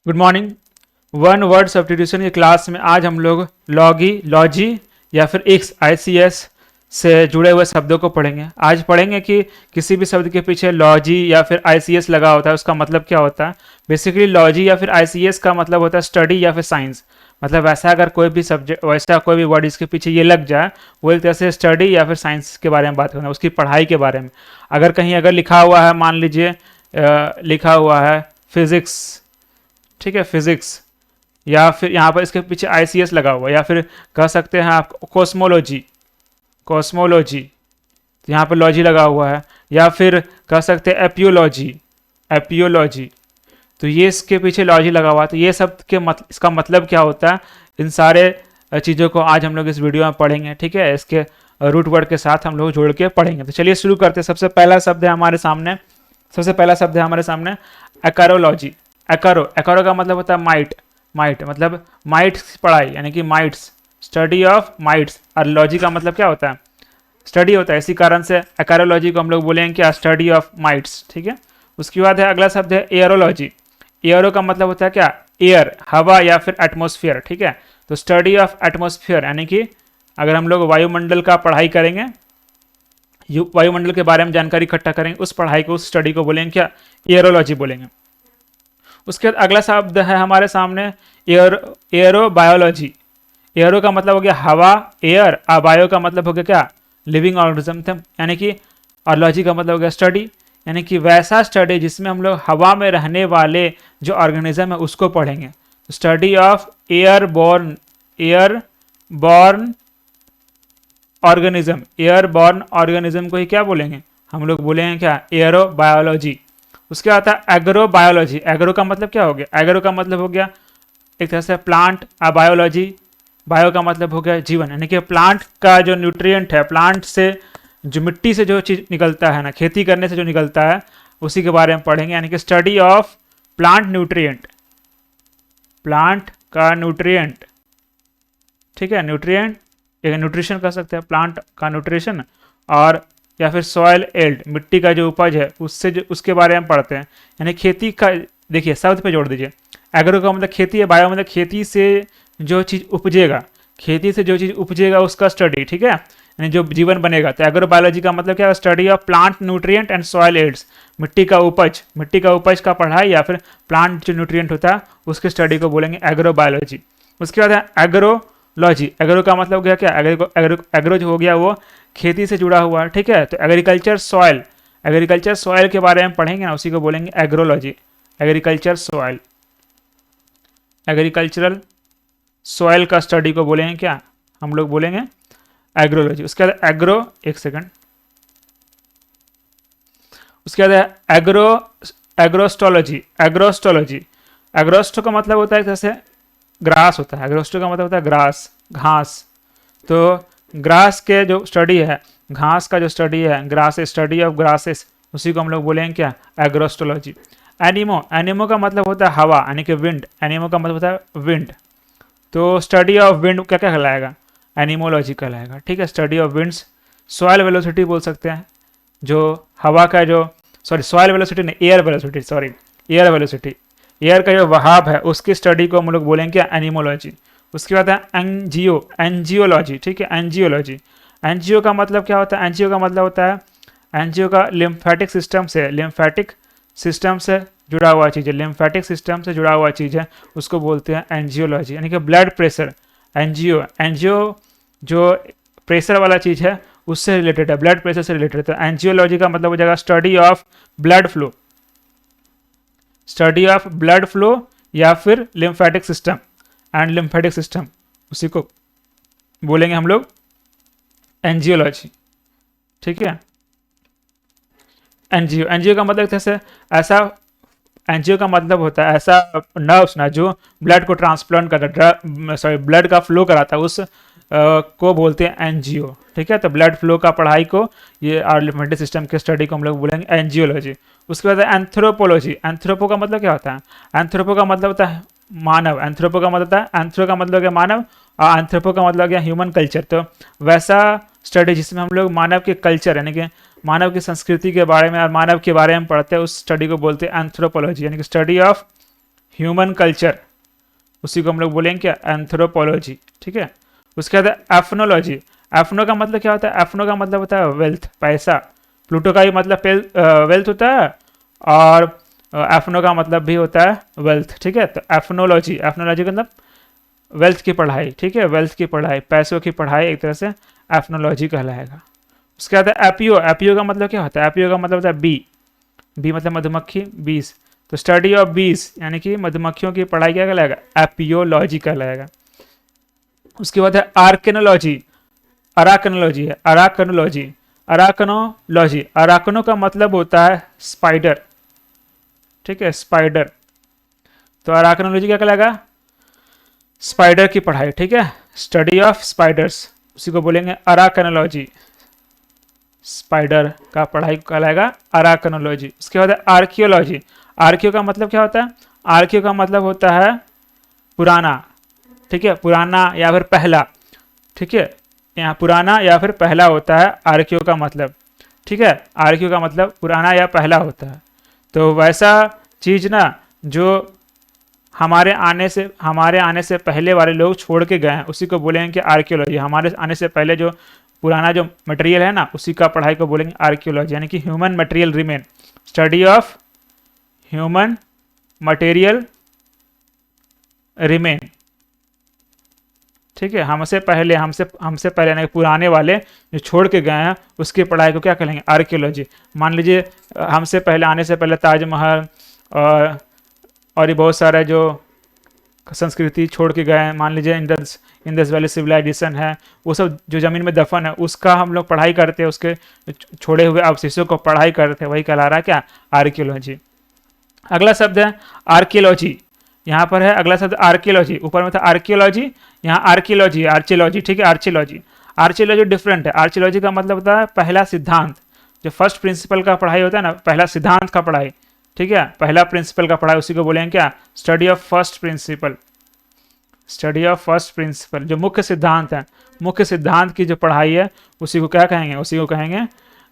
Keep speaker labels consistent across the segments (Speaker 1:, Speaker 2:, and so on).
Speaker 1: Good morning. One word substitution की class में आज हम लोग लॉजी या फिर एक्स ICS से जुड़े हुए शब्दों को पढ़ेंगे। आज पढ़ेंगे कि किसी भी शब्द के पीछे लॉजी या फिर ICS लगा होता है उसका मतलब क्या होता है। बेसिकली लॉजी या फिर ICS का मतलब होता है स्टडी या फिर साइंस। मतलब वैसा अगर कोई भी सब्जेक्ट वैसा कोई भी वर्ड इसके पीछे ये लग जाए वो एक तरह से स्टडी या फिर साइंस के बारे में बात करना, उसकी पढ़ाई के बारे में। अगर कहीं अगर लिखा हुआ है, मान लीजिए लिखा हुआ है फिजिक्स, ठीक है, फिजिक्स, या फिर यहाँ पर इसके पीछे ICS लगा हुआ, या फिर कह सकते हैं आप कॉस्मोलॉजी, तो यहाँ पर लॉजी लगा हुआ है, या फिर कह सकते हैं एपियोलॉजी, तो ये इसके पीछे लॉजी लगा हुआ है। तो ये सब के इसका मतलब क्या होता है, इन सारे चीज़ों को आज हम लोग इस वीडियो में पढ़ेंगे। ठीक है, इसके रूट वर्ड के साथ हम लोग जोड़ के पढ़ेंगे। तो चलिए शुरू करते हैं। सबसे पहला शब्द है हमारे सामने एक्रोलॉजी। एक्रो का मतलब होता है माइट मतलब माइट्स पढ़ाई, यानी कि माइट्स, स्टडी ऑफ माइट्स। और लॉजी का मतलब क्या होता है, स्टडी होता है। इसी कारण से एक्रोलॉजी को हम लोग बोलेंगे क्या, स्टडी ऑफ माइट्स। ठीक है, उसके बाद है अगला शब्द है एयरोलॉजी। एयरो का मतलब होता है क्या, एयर, हवा या फिर एटमोस्फियर। ठीक है, तो स्टडी ऑफ एटमोस्फियर, यानी कि अगर हम लोग वायुमंडल का पढ़ाई करेंगे, वायुमंडल के बारे में जानकारी इकट्ठा करेंगे, उस पढ़ाई को, उस स्टडी को बोलेंगे क्या, एयरोलॉजी बोलेंगे। उसके बाद अगला शब्द है हमारे सामने एयरोबायोलॉजी। एयरो का मतलब हो गया हवा, एयर, और बायो का मतलब हो गया क्या, लिविंग ऑर्गेनिज्म, यानी कि, और लॉजी का मतलब हो गया स्टडी, यानी कि वैसा स्टडी जिसमें हम लोग हवा में रहने वाले जो ऑर्गेनिज्म है उसको पढ़ेंगे। स्टडी ऑफ एयरबॉर्न ऑर्गेनिज्म को ही क्या बोलेंगे, हम लोग बोलेंगे क्या, एयरोबायोलॉजी। उसके आता है एग्रोबायोलॉजी। एग्रो का मतलब क्या हो गया, एग्रो का मतलब हो गया एक तरह से प्लांट, और बायोलॉजी, बायो का मतलब हो गया जीवन, यानी कि प्लांट का जो न्यूट्रिएंट है, प्लांट से जो मिट्टी से जो चीज निकलता है ना, खेती करने से जो निकलता है, उसी के बारे में पढ़ेंगे, यानी कि study of plant nutrient, plant का न्यूट्रिएंट। ठीक है, न्यूट्रिएंट एक न्यूट्रिशन कह सकते हैं, प्लांट का न्यूट्रिशन, और या फिर सॉयल एल्ड, मिट्टी का जो उपज है उससे जो उसके बारे में पढ़ते हैं, यानी खेती का। देखिए शब्द पे जोड़ दीजिए, एग्रो का मतलब खेती है, बायो मतलब खेती से जो चीज़ उपजेगा, खेती से जो चीज़ उपजेगा उसका स्टडी। ठीक है, यानी जो जीवन बनेगा। तो एग्रोबायोलॉजी का मतलब क्या है, study of plant nutrient and soil yields, मिट्टी का उपज का पढ़ाई, या फिर प्लांट जो न्यूट्रिएंट होता है उसके स्टडी को बोलेंगे एग्रोबायोलॉजी। उसके बाद है एग्रोलॉजी। एग्रो का मतलब हो गया क्या, एग्रो जो हो गया वो खेती से जुड़ा हुआ है। ठीक है, तो एग्रीकल्चर सॉयल के बारे में पढ़ेंगे ना, उसी को बोलेंगे एग्रोलॉजी। एग्रीकल्चरल सॉयल का स्टडी को बोलेंगे क्या, हम लोग बोलेंगे एग्रोलॉजी। उसके बाद उसके बाद एग्रोस्टोलॉजी। एग्रोस्टो का मतलब होता है जैसे ग्रास होता है, एग्रोस्टो का मतलब होता है घास। तो ग्रास के जो स्टडी है, घास का जो स्टडी है, स्टडी ऑफ ग्रासेस, उसी को हम लोग बोलेंगे क्या, एग्रोस्टोलॉजी। एनिमो का मतलब होता है हवा, यानी कि विंड। एनिमो का मतलब होता है विंड, तो स्टडी ऑफ विंड क्या क्या कहलाएगा, एनिमोलॉजी कहलाएगा। ठीक है, study of winds. Soil velocity बोल सकते हैं, जो हवा का जो, सॉइल वेलोसिटी नहीं, एयर वेलोसिटी, एयर का जो बहाव है उसकी स्टडी को हम लोग बोलेंगे क्या, एनिमोलॉजी। उसके बाद है एंजियोलॉजी। ठीक है, एनजीओ का मतलब क्या होता है, एनजीओ का मतलब होता है, एनजीओ का लिम्फेटिक सिस्टम से जुड़ा हुआ चीज़ है, उसको बोलते हैं एंजियोलॉजी। यानी कि ब्लड प्रेशर, एनजीओ जो प्रेशर वाला चीज़ है उससे रिलेटेड है, ब्लड प्रेशर से रिलेटेड है। तो एंजियोलॉजी का मतलब हो जाएगा स्टडी ऑफ ब्लड फ्लो या फिर लिम्फेटिक सिस्टम, उसी को बोलेंगे हम लोग एंजियोलॉजी। ठीक है, एनजीओ का मतलब जैसे ऐसा, एनजीओ का मतलब होता है ऐसा नर्व्स ना जो ब्लड को ट्रांसप्लांट करता, ब्लड का फ्लो कराता है, उस को बोलते हैं एनजीओ। ठीक है, तो ब्लड फ्लो का पढ़ाई को, ये और लिम्फेटिक सिस्टम के स्टडी को हम लोग बोलेंगे एंजियोलॉजी। उसके बाद एंथ्रोपोलॉजी। एंथ्रोपो का मतलब क्या होता है, एंथ्रोपो का मतलब होता है मानव, एंथ्रो का मतलब हो गया मानव, और एंथ्रोपो का मतलब हो गया ह्यूमन कल्चर। तो वैसा स्टडी जिसमें हम लोग मानव के कल्चर, यानी कि मानव की संस्कृति के बारे में और मानव के बारे में पढ़ते हैं, उस स्टडी को बोलते हैं एंथ्रोपोलॉजी, यानी कि स्टडी ऑफ ह्यूमन कल्चर, उसी को हम लोग बोलेंगे क्या, एंथ्रोपोलॉजी। ठीक है, उसके बाद एफनोलॉजी। एफनो का मतलब क्या होता है, एफनो का मतलब होता है वेल्थ, पैसा। प्लूटो का भी मतलब वेल्थ होता है, और एफनो का मतलब भी होता है वेल्थ। ठीक है, तो एफनोलॉजी, एफनोलॉजी का मतलब वेल्थ की पढ़ाई। ठीक है, वेल्थ की पढ़ाई, पैसों की पढ़ाई, एक तरह से एफनोलॉजी कहलाएगा। उसके बाद एपीओ। एपीओ का मतलब क्या होता है, एपीओ का मतलब होता है बी। बी मतलब मधुमक्खी, बीस। तो स्टडी ऑफ बीस यानी कि मधुमक्खियों की पढ़ाई क्या कहलाएगा, एपियोलॉजी कहलाएगा। उसके बाद है आर्केनोलॉजी। अराकनोलॉजी है, अराकनोलॉजी, अराकनोलॉजी। अराकनो का मतलब होता है स्पाइडर। ठीक है, स्पाइडर। तो अराकनोलॉजी क्या कहलाएगा, स्पाइडर की पढ़ाई। ठीक है, स्टडी ऑफ स्पाइडर्स, उसी को बोलेंगे अराकनोलॉजी। स्पाइडर का पढ़ाई कहलाएगा अराकनोलॉजी। उसके बाद आर्कियोलॉजी। आर्कियो का मतलब क्या होता है, आर्कियो का मतलब होता है पुराना। ठीक है, पुराना या फिर पहला। ठीक है, यहाँ पुराना या फिर पहला होता है आर्कियो का मतलब। ठीक है, आर्कियो का मतलब पुराना या पहला होता है। तो वैसा चीज़ ना जो हमारे आने से पहले वाले लोग छोड़ के गए हैं, उसी को बोलेंगे कि आर्कियोलॉजी। हमारे आने से पहले जो पुराना जो मटेरियल है ना, उसी का पढ़ाई को बोलेंगे आर्कियोलॉजी, यानी कि human material remain, study of human material remain. ठीक है, हमसे पहले यानी कि पुराने वाले जो छोड़ के गए हैं, उसकी पढ़ाई को क्या कहेंगे, आर्कियोलॉजी। मान लीजिए हमसे पहले आने से पहले ताजमहल और ये बहुत सारे जो संस्कृति छोड़ के गए हैं, मान लीजिए इंडस वैली सिविलाइजेशन है, वो सब जो ज़मीन में दफन है, उसका हम लोग पढ़ाई करते हैं, उसके छोड़े हुए अवशेषों को पढ़ाई करते हैं, वही कहला रहा है क्या, आर्कियोलॉजी। अगला शब्द है आर्कियोलॉजी। यहाँ पर है अगला शब्द आर्कियोलॉजी, ऊपर में था आर्कियोलॉजी, यहाँ आर्कियोलॉजी, आर्चियोलॉजी। ठीक है, आर्चियोलॉजी। आर्चियोलॉजी डिफरेंट है। आर्चियोलॉजी का मतलब होता है पहला सिद्धांत, जो फर्स्ट प्रिंसिपल का पढ़ाई होता है ना, पहला सिद्धांत का पढ़ाई। ठीक है, पहला प्रिंसिपल का पढ़ाई, उसी को बोलेंगे क्या, study of first principle. Study of first principle, जो मुख्य सिद्धांत है, मुख्य सिद्धांत की जो पढ़ाई है, उसी को क्या कहेंगे, उसी को कहेंगे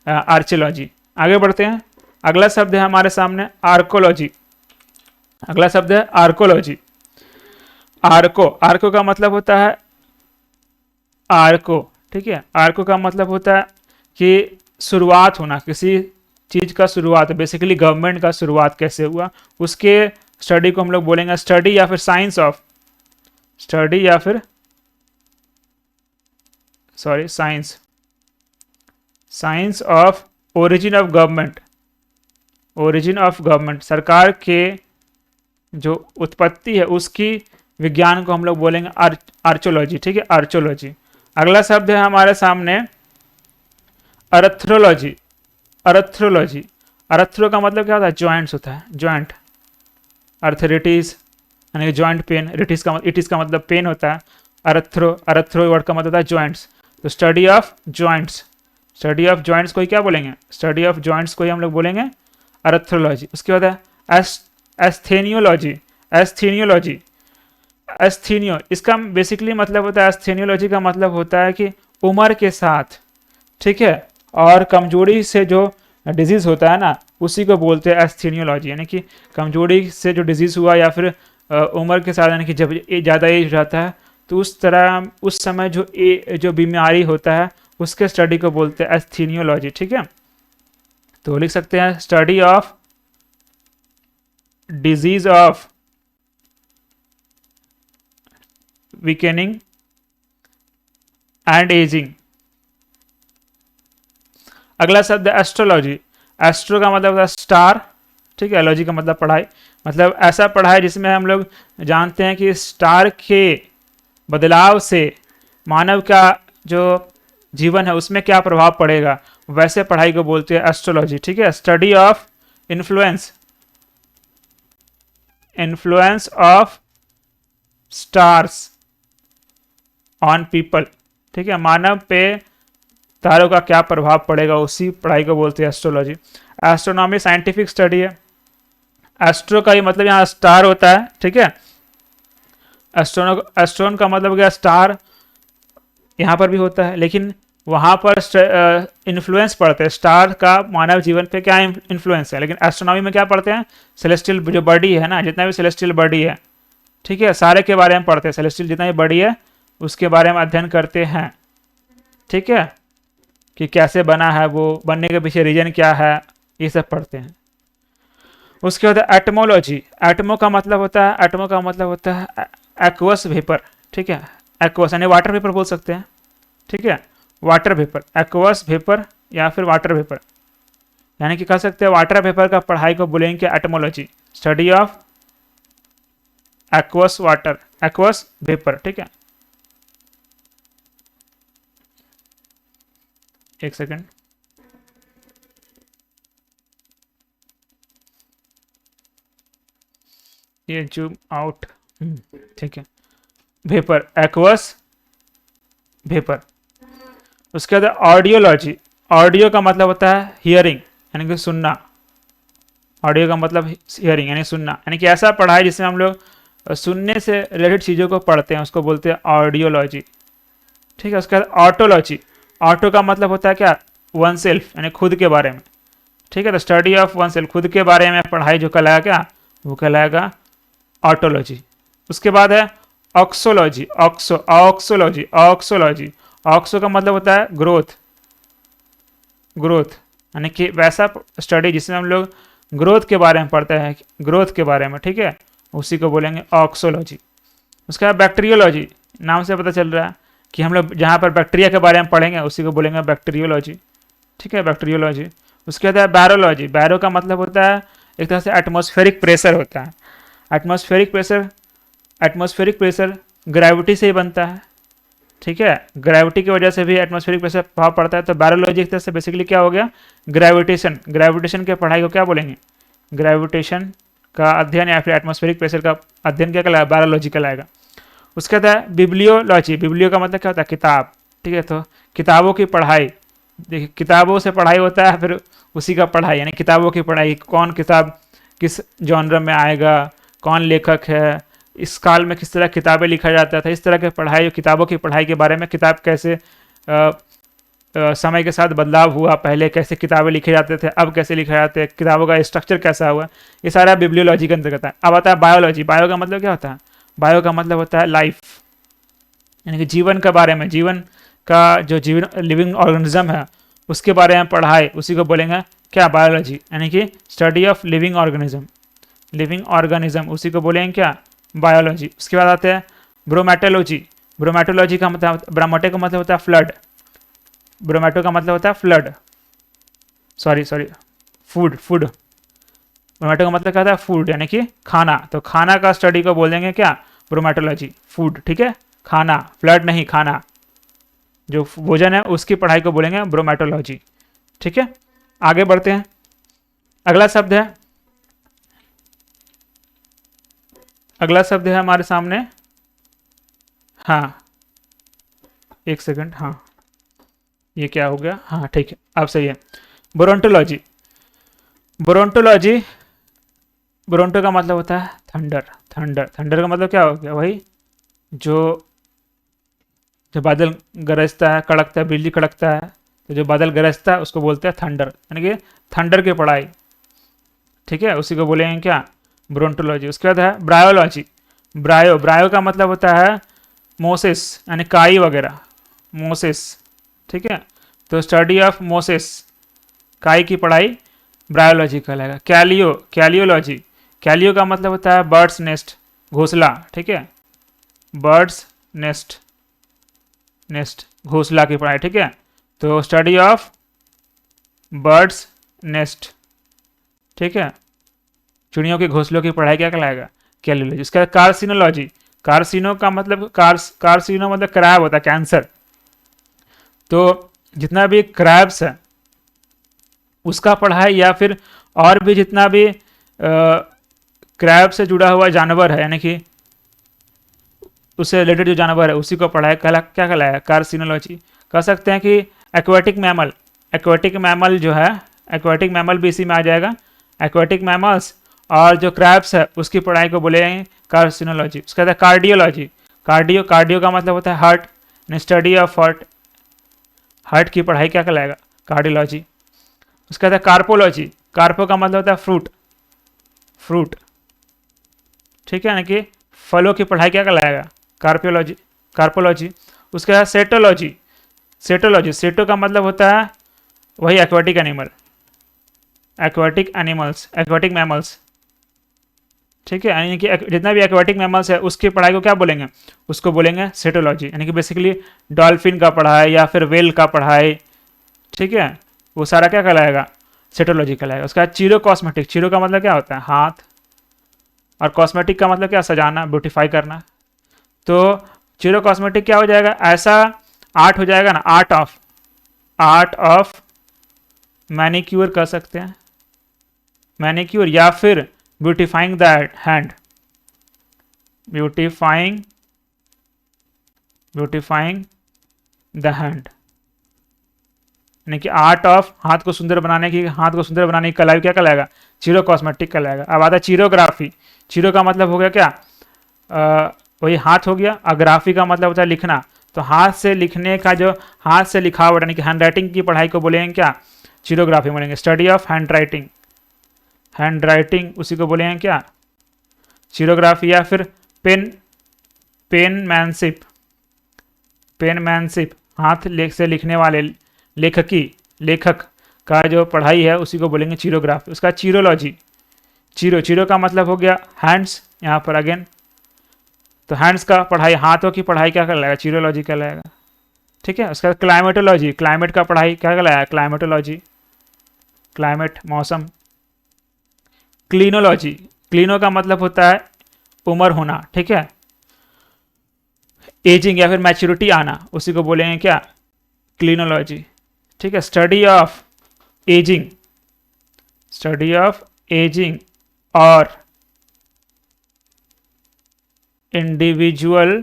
Speaker 1: आर्चियोलॉजी। आगे बढ़ते हैं, अगला शब्द है हमारे सामने आर्कोलॉजी। अगला शब्द है आर्कोलॉजी। आर्को, आर्को का मतलब होता है आर्को। ठीक है, आर्को का मतलब होता है कि शुरुआत होना, किसी चीज का शुरुआत, बेसिकली गवर्नमेंट का शुरुआत कैसे हुआ, उसके स्टडी को हम लोग बोलेंगे स्टडी या फिर साइंस ऑफ, स्टडी या फिर science, science of origin of government. Origin of government, सरकार के जो उत्पत्ति है उसकी विज्ञान को हम लोग बोलेंगे आर्चोलॉजी। ठीक है, आर्चोलॉजी। अगला शब्द है हमारे सामने अरेथ्रोलॉजी। अरेथ्रोलॉजी, अरेथ्रो का मतलब क्या होता है, जॉइंट्स होता है, जॉइंट। अर्थरिटीज यानी कि जॉइंट पेन, इटिस का मतलब पेन होता है। अरेथ्रो, अरेथ्रो वर्ड का मतलब होता है जॉइंट्स। तो study of joints, study of joints को ही क्या बोलेंगे, स्टडी ऑफ जॉइंट्स को ही हम लोग बोलेंगे अरेथ्रोलॉजी। उसके बाद है एस्थेनियोलॉजी। एस्थेनियोलॉजी, एस्थीनियो, इसका बेसिकली मतलब होता है, एस्थेनियोलॉजी का मतलब होता है कि उम्र के साथ, ठीक है, और कमजोरी से जो डिजीज़ होता है ना, उसी को बोलते हैं एस्थेनियोलॉजी। यानी कि कमजोरी से जो डिजीज़ हुआ या फिर उम्र के साथ, यानी कि जब ज़्यादा एज रहता है, तो उस तरह उस समय जो बीमारी होता है, उसके स्टडी को बोलते हैं एस्थेनियोलॉजी। ठीक है, तो लिख सकते हैं study of disease of weakening and ageing. अगला शब्द है एस्ट्रोलॉजी। एस्ट्रो का मतलब होता है स्टार, ठीक है, लॉजी का मतलब पढ़ाई, मतलब ऐसा पढ़ाई जिसमें हम लोग जानते हैं कि स्टार के बदलाव से मानव का जो जीवन है उसमें क्या प्रभाव पड़ेगा, वैसे पढ़ाई को बोलते हैं एस्ट्रोलॉजी। ठीक है, study of influence, influence of stars on people. ठीक है, मानव पे तारों का क्या प्रभाव पड़ेगा, उसी पढ़ाई को बोलते हैं एस्ट्रोलॉजी। एस्ट्रोनॉमी साइंटिफिक स्टडी है। एस्ट्रो का ही मतलब यहाँ स्टार होता है। ठीक है, एस्ट्रोन का मतलब क्या, स्टार यहाँ पर भी होता है, लेकिन वहाँ पर इन्फ्लुएंस पढ़ते हैं, स्टार का मानव जीवन पे क्या इन्फ्लुएंस है। लेकिन एस्ट्रोनॉमी में क्या पढ़ते हैं, सेलेस्टियल जो बॉडी है ना, जितना भी सेलेस्टियल बॉडी है, ठीक है, सारे के बारे में पढ़ते हैं। सेलेस्टियल जितना भी बॉडी है उसके बारे में अध्ययन करते हैं, ठीक है, कि कैसे बना है, वो बनने के पीछे रीजन क्या है, ये सब पढ़ते हैं। उसके बाद एटमोलॉजी। एटमो का मतलब होता है एक्वस वेपर, ठीक है, एक्वस यानी वाटर वेपर बोल सकते हैं, ठीक है, वाटर वेपर, एक्वस वेपर या फिर वाटर वेपर, यानी कि कह सकते हैं वाटर वेपर का पढ़ाई को बोलेंगे etymology, study of aqueous water, aqueous vapour, ठीक है। एक सेकेंड, ये जूम आउट, ठीक है, वेपर, एक्वस वेपर। उसके बाद ऑडियोलॉजी। ऑडियो का मतलब होता है हियरिंग, यानी कि सुनना। ऑडियो का मतलब हियरिंग यानी सुनना, यानी कि ऐसा पढ़ाई जिसमें हम लोग सुनने से रिलेटेड चीज़ों को पढ़ते हैं, उसको बोलते हैं ऑडियोलॉजी, ठीक है। उसके बाद ऑटोलॉजी। ऑटो का मतलब होता है क्या, वन सेल्फ, यानी खुद के बारे में, ठीक है। तो स्टडी ऑफ वन सेल्फ, खुद के बारे में पढ़ाई जो कहलाएगा क्या, वो कहलाएगा ऑटोलॉजी। उसके बाद है ऑक्सोलॉजी, ऑक्सोलॉजी, ऑक्सोलॉजी। ऑक्सो का मतलब होता है ग्रोथ, ग्रोथ यानी कि वैसा स्टडी जिसमें हम लोग ग्रोथ के बारे में पढ़ते हैं, ग्रोथ के बारे में, ठीक है, उसी को बोलेंगे ऑक्सोलॉजी। उसके बाद बैक्टीरियोलॉजी, नाम से पता चल रहा है कि हम लोग जहाँ पर बैक्टीरिया के बारे में पढ़ेंगे उसी को बोलेंगे बैक्टीरियोलॉजी, ठीक है, बैक्टीरियोलॉजी। उसके बाद है बैरोलॉजी। बैरो का मतलब होता है एक तरह से एटमॉस्फेरिक प्रेशर होता है। एटमॉस्फेरिक प्रेशर ग्रेविटी से ही बनता है, ठीक है, ग्रेविटी की वजह से भी एटमॉस्फेरिक प्रेशर प्रभाव पड़ता है। तो बैरोलॉजी एक तरह से बेसिकली क्या हो गया, ग्रेविटेशन। ग्रेविटेशन के पढ़ाई को क्या बोलेंगे, ग्रेविटेशन का अध्ययन या फिर एटमॉस्फेरिक प्रेशर का अध्ययन क्या कहलाएगा, बैरोलॉजी कहलाएगा। उसके बाद है बिब्लियोलॉजी। बिब्लियो का मतलब क्या होता है, किताब, ठीक है। तो किताबों की पढ़ाई, देखिए किताबों से पढ़ाई होता है, फिर उसी का पढ़ाई यानी किताबों की पढ़ाई, कौन किताब किस जॉनर में आएगा, कौन लेखक है, इस काल में किस तरह किताबें लिखा जाता था, इस तरह के पढ़ाई, किताबों की पढ़ाई के बारे में, किताब कैसे समय के साथ बदलाव हुआ, पहले कैसे किताबें लिखे जाते थे, अब कैसे लिखे जाते हैं, किताबों का स्ट्रक्चर कैसा हुआ, ये सारा बिब्लियोलॉजी के अंतर्गत है। अब आता है बायोलॉजी। बायो का मतलब क्या होता है, बायो का मतलब होता है लाइफ, यानी कि जीवन के बारे में, जीवन का जो जीवन लिविंग ऑर्गेनिज्म है उसके बारे में पढ़ाई, उसी को बोलेंगे क्या, बायोलॉजी, यानी कि study of living organism, living organism, उसी को बोलेंगे क्या, बायोलॉजी। उसके बाद आते हैं ब्रोमेटोलॉजी। ब्रोमेटोलॉजी का मतलब, ब्राह्मटे का मतलब होता है फ्लड, ब्रोमेटो का मतलब होता है फ्लड, सॉरी फूड, ब्रोमेटो का मतलब क्या होता है, फूड यानी कि खाना। तो खाना का स्टडी को बोल देंगे क्या, ब्रोमेटोलॉजी, फूड, ठीक है, खाना, फ्लड नहीं, खाना, जो भोजन है उसकी पढ़ाई को बोलेंगे ब्रोमेटोलॉजी, ठीक है। आगे बढ़ते हैं, अगला शब्द है हमारे सामने, हाँ एक सेकंड, हाँ ये क्या हो गया, हाँ ठीक है अब सही है, बोरोंटोलॉजी। बोरोंटो का मतलब होता है थंडर, थंडर का मतलब क्या हो गया, वही जो बादल गरजता है, कड़कता है, बिजली कड़कता है, तो जो बादल गरजता है उसको बोलते हैं थंडर, यानी कि थंडर की पढ़ाई, ठीक है, उसी को बोलेंगे क्या, ब्रोंटोलॉजी। उसके बाद है ब्रायोलॉजी। ब्रायो का मतलब होता है मोसेस, यानी काई वगैरह, मोसेस, ठीक है, तो स्टडी ऑफ मोसेस, काई की पढ़ाई ब्रायोलॉजी कहलाएगा। कैलियोलॉजी। कैलियो का मतलब होता है बर्ड्स नेस्ट, घोंसला, ठीक है, बर्ड्स नेस्ट, घोंसला की पढ़ाई, ठीक है, तो स्टडी ऑफ बर्ड्स नेस्ट, ठीक है, चिड़ियों के घोंसलों की पढ़ाई क्या कहलाएगा, कैलियोलॉजी। उसका कार्सिनोलॉजी। कार्सिनो का मतलब कार्सिनो मतलब क्रैब होता है, कैंसर, तो जितना भी क्रैब्स है उसका पढ़ाई, या फिर और भी जितना भी क्रैब से जुड़ा हुआ जानवर है, यानी कि उससे रिलेटेड जो जानवर है उसी को पढ़ाई क्या कहलाएगा, कार्सिनोलॉजी। कह सकते हैं कि एक्वेटिक मैमल जो है, एक्वेटिक मैमल भी इसी में आ जाएगा, एक्वेटिक मैमल्स और जो क्रैब्स है उसकी पढ़ाई को बोलेंगे कार्सिनोलॉजी। उसके बाद कार्डियोलॉजी। कार्डियो का मतलब होता है हार्ट, स्टडी ऑफ हार्ट की पढ़ाई क्या कहलाएगा? कार्डियोलॉजी। उसके बाद कार्पोलॉजी, कार्पो का मतलब होता है फ्रूट, फ्रूट, ठीक है, यानी कि फलों की पढ़ाई क्या कहलाएगा? कार्पियोलॉजी, कार्पोलॉजी। उसके बाद सेटोलॉजी, सेटोलॉजी, सेटो का मतलब होता है वही aquatic animal, aquatic animals, aquatic mammals, ठीक है, यानी कि जितना भी एक्वाटिक मैमल्स है उसकी पढ़ाई को क्या बोलेंगे? उसको बोलेंगे सेटोलॉजी, यानी कि बेसिकली डॉल्फिन का पढ़ाई या फिर वेल का पढ़ाई, ठीक है, वो सारा क्या कहलाएगा? सेटोलॉजी कहलाएगा। उसके बाद चीरो कॉस्मेटिक, चीरो का मतलब क्या होता है? हाथ, और कॉस्मेटिक का मतलब क्या? सजाना, ब्यूटीफाई करना। तो चीरो कॉस्मेटिक क्या हो जाएगा? ऐसा आर्ट हो जाएगा ना, art of, art of manicure कर सकते हैं, मैनिक्योर, या फिर ब्यूटीफाइंग द हैंड, ब्यूटीफाइंग, ब्यूटीफाइंग द हैंड, यानी कि आर्ट ऑफ हाथ को सुंदर बनाने की, हाथ को सुंदर बनाने की कला क्या कहलाएगा? चीरो कॉस्मेटिक कहलाएगा। अब आता है चीरोग्राफी, चीरो का मतलब हो गया क्या? वही हाथ हो गया, और ग्राफी का मतलब होता है लिखना। तो हाथ से लिखने का जो हाथ से लिखावट यानी कि हैंड राइटिंग की पढ़ाई को बोलेंगे क्या? चीरोग्राफी बोलेंगे। Study of hand writing, hand writing उसी को बोलेंगे क्या? चीरोग्राफी। या फिर पेन, पेनमैनशिप, पेनमैनशिप, हाथ से लिखने वाले, लेखकी, लेखक का जो पढ़ाई है उसी को बोलेंगे चीरोग्राफी। उसका चीरोलॉजी, चीरो, चीरो का मतलब हो गया हैंड्स, यहाँ पर अगेन, तो हैंड्स का पढ़ाई, हाथों की पढ़ाई क्या कहलाएगा? चीरोलॉजी कहलाएगा, ठीक है। उसका क्लाइमेटोलॉजी, क्लाइमेट का पढ़ाई क्या कहलाएगा? क्लाइमेटोलॉजी, क्लाइमेट, मौसम। क्लिनोलॉजी, क्लिनो का मतलब होता है उम्र होना, ठीक है, एजिंग या फिर मैच्योरिटी आना, उसी को बोलेंगे क्या? क्लिनोलॉजी, ठीक है। Study of ageing, study of ageing और इंडिविजुअल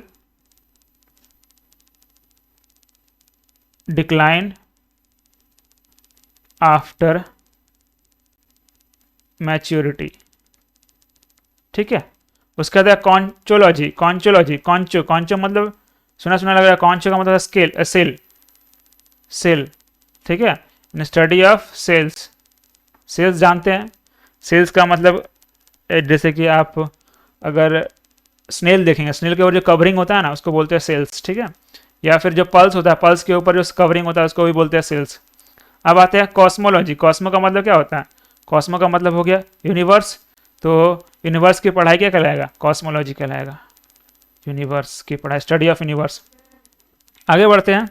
Speaker 1: डिक्लाइन आफ्टर मैच्योरिटी, ठीक है। उसके बाद कॉन्चोलॉजी, कॉन्चोलॉजी, कॉन्चो, कॉन्चो मतलब सुना सुना लग रहा है, कॉन्चो का मतलब स्केल, सेल, सेल, ठीक है, स्टडी ऑफ सेल्स, सेल्स जानते हैं, सेल्स का मतलब जैसे कि आप अगर स्नेल देखेंगे, स्नेल के ऊपर जो कवरिंग होता है ना उसको बोलते हैं सेल्स, ठीक है, या फिर जो पल्स होता है, पल्स के ऊपर जो कवरिंग होता है उसको भी बोलते हैं सेल्स। अब आते हैं कॉस्मोलॉजी, कॉस्मो का मतलब क्या होता है? कॉस्मो का मतलब हो गया यूनिवर्स, तो यूनिवर्स की पढ़ाई क्या कहलाएगा? कॉस्मोलॉजी कहलाएगा, यूनिवर्स की पढ़ाई, स्टडी ऑफ यूनिवर्स। आगे बढ़ते हैं,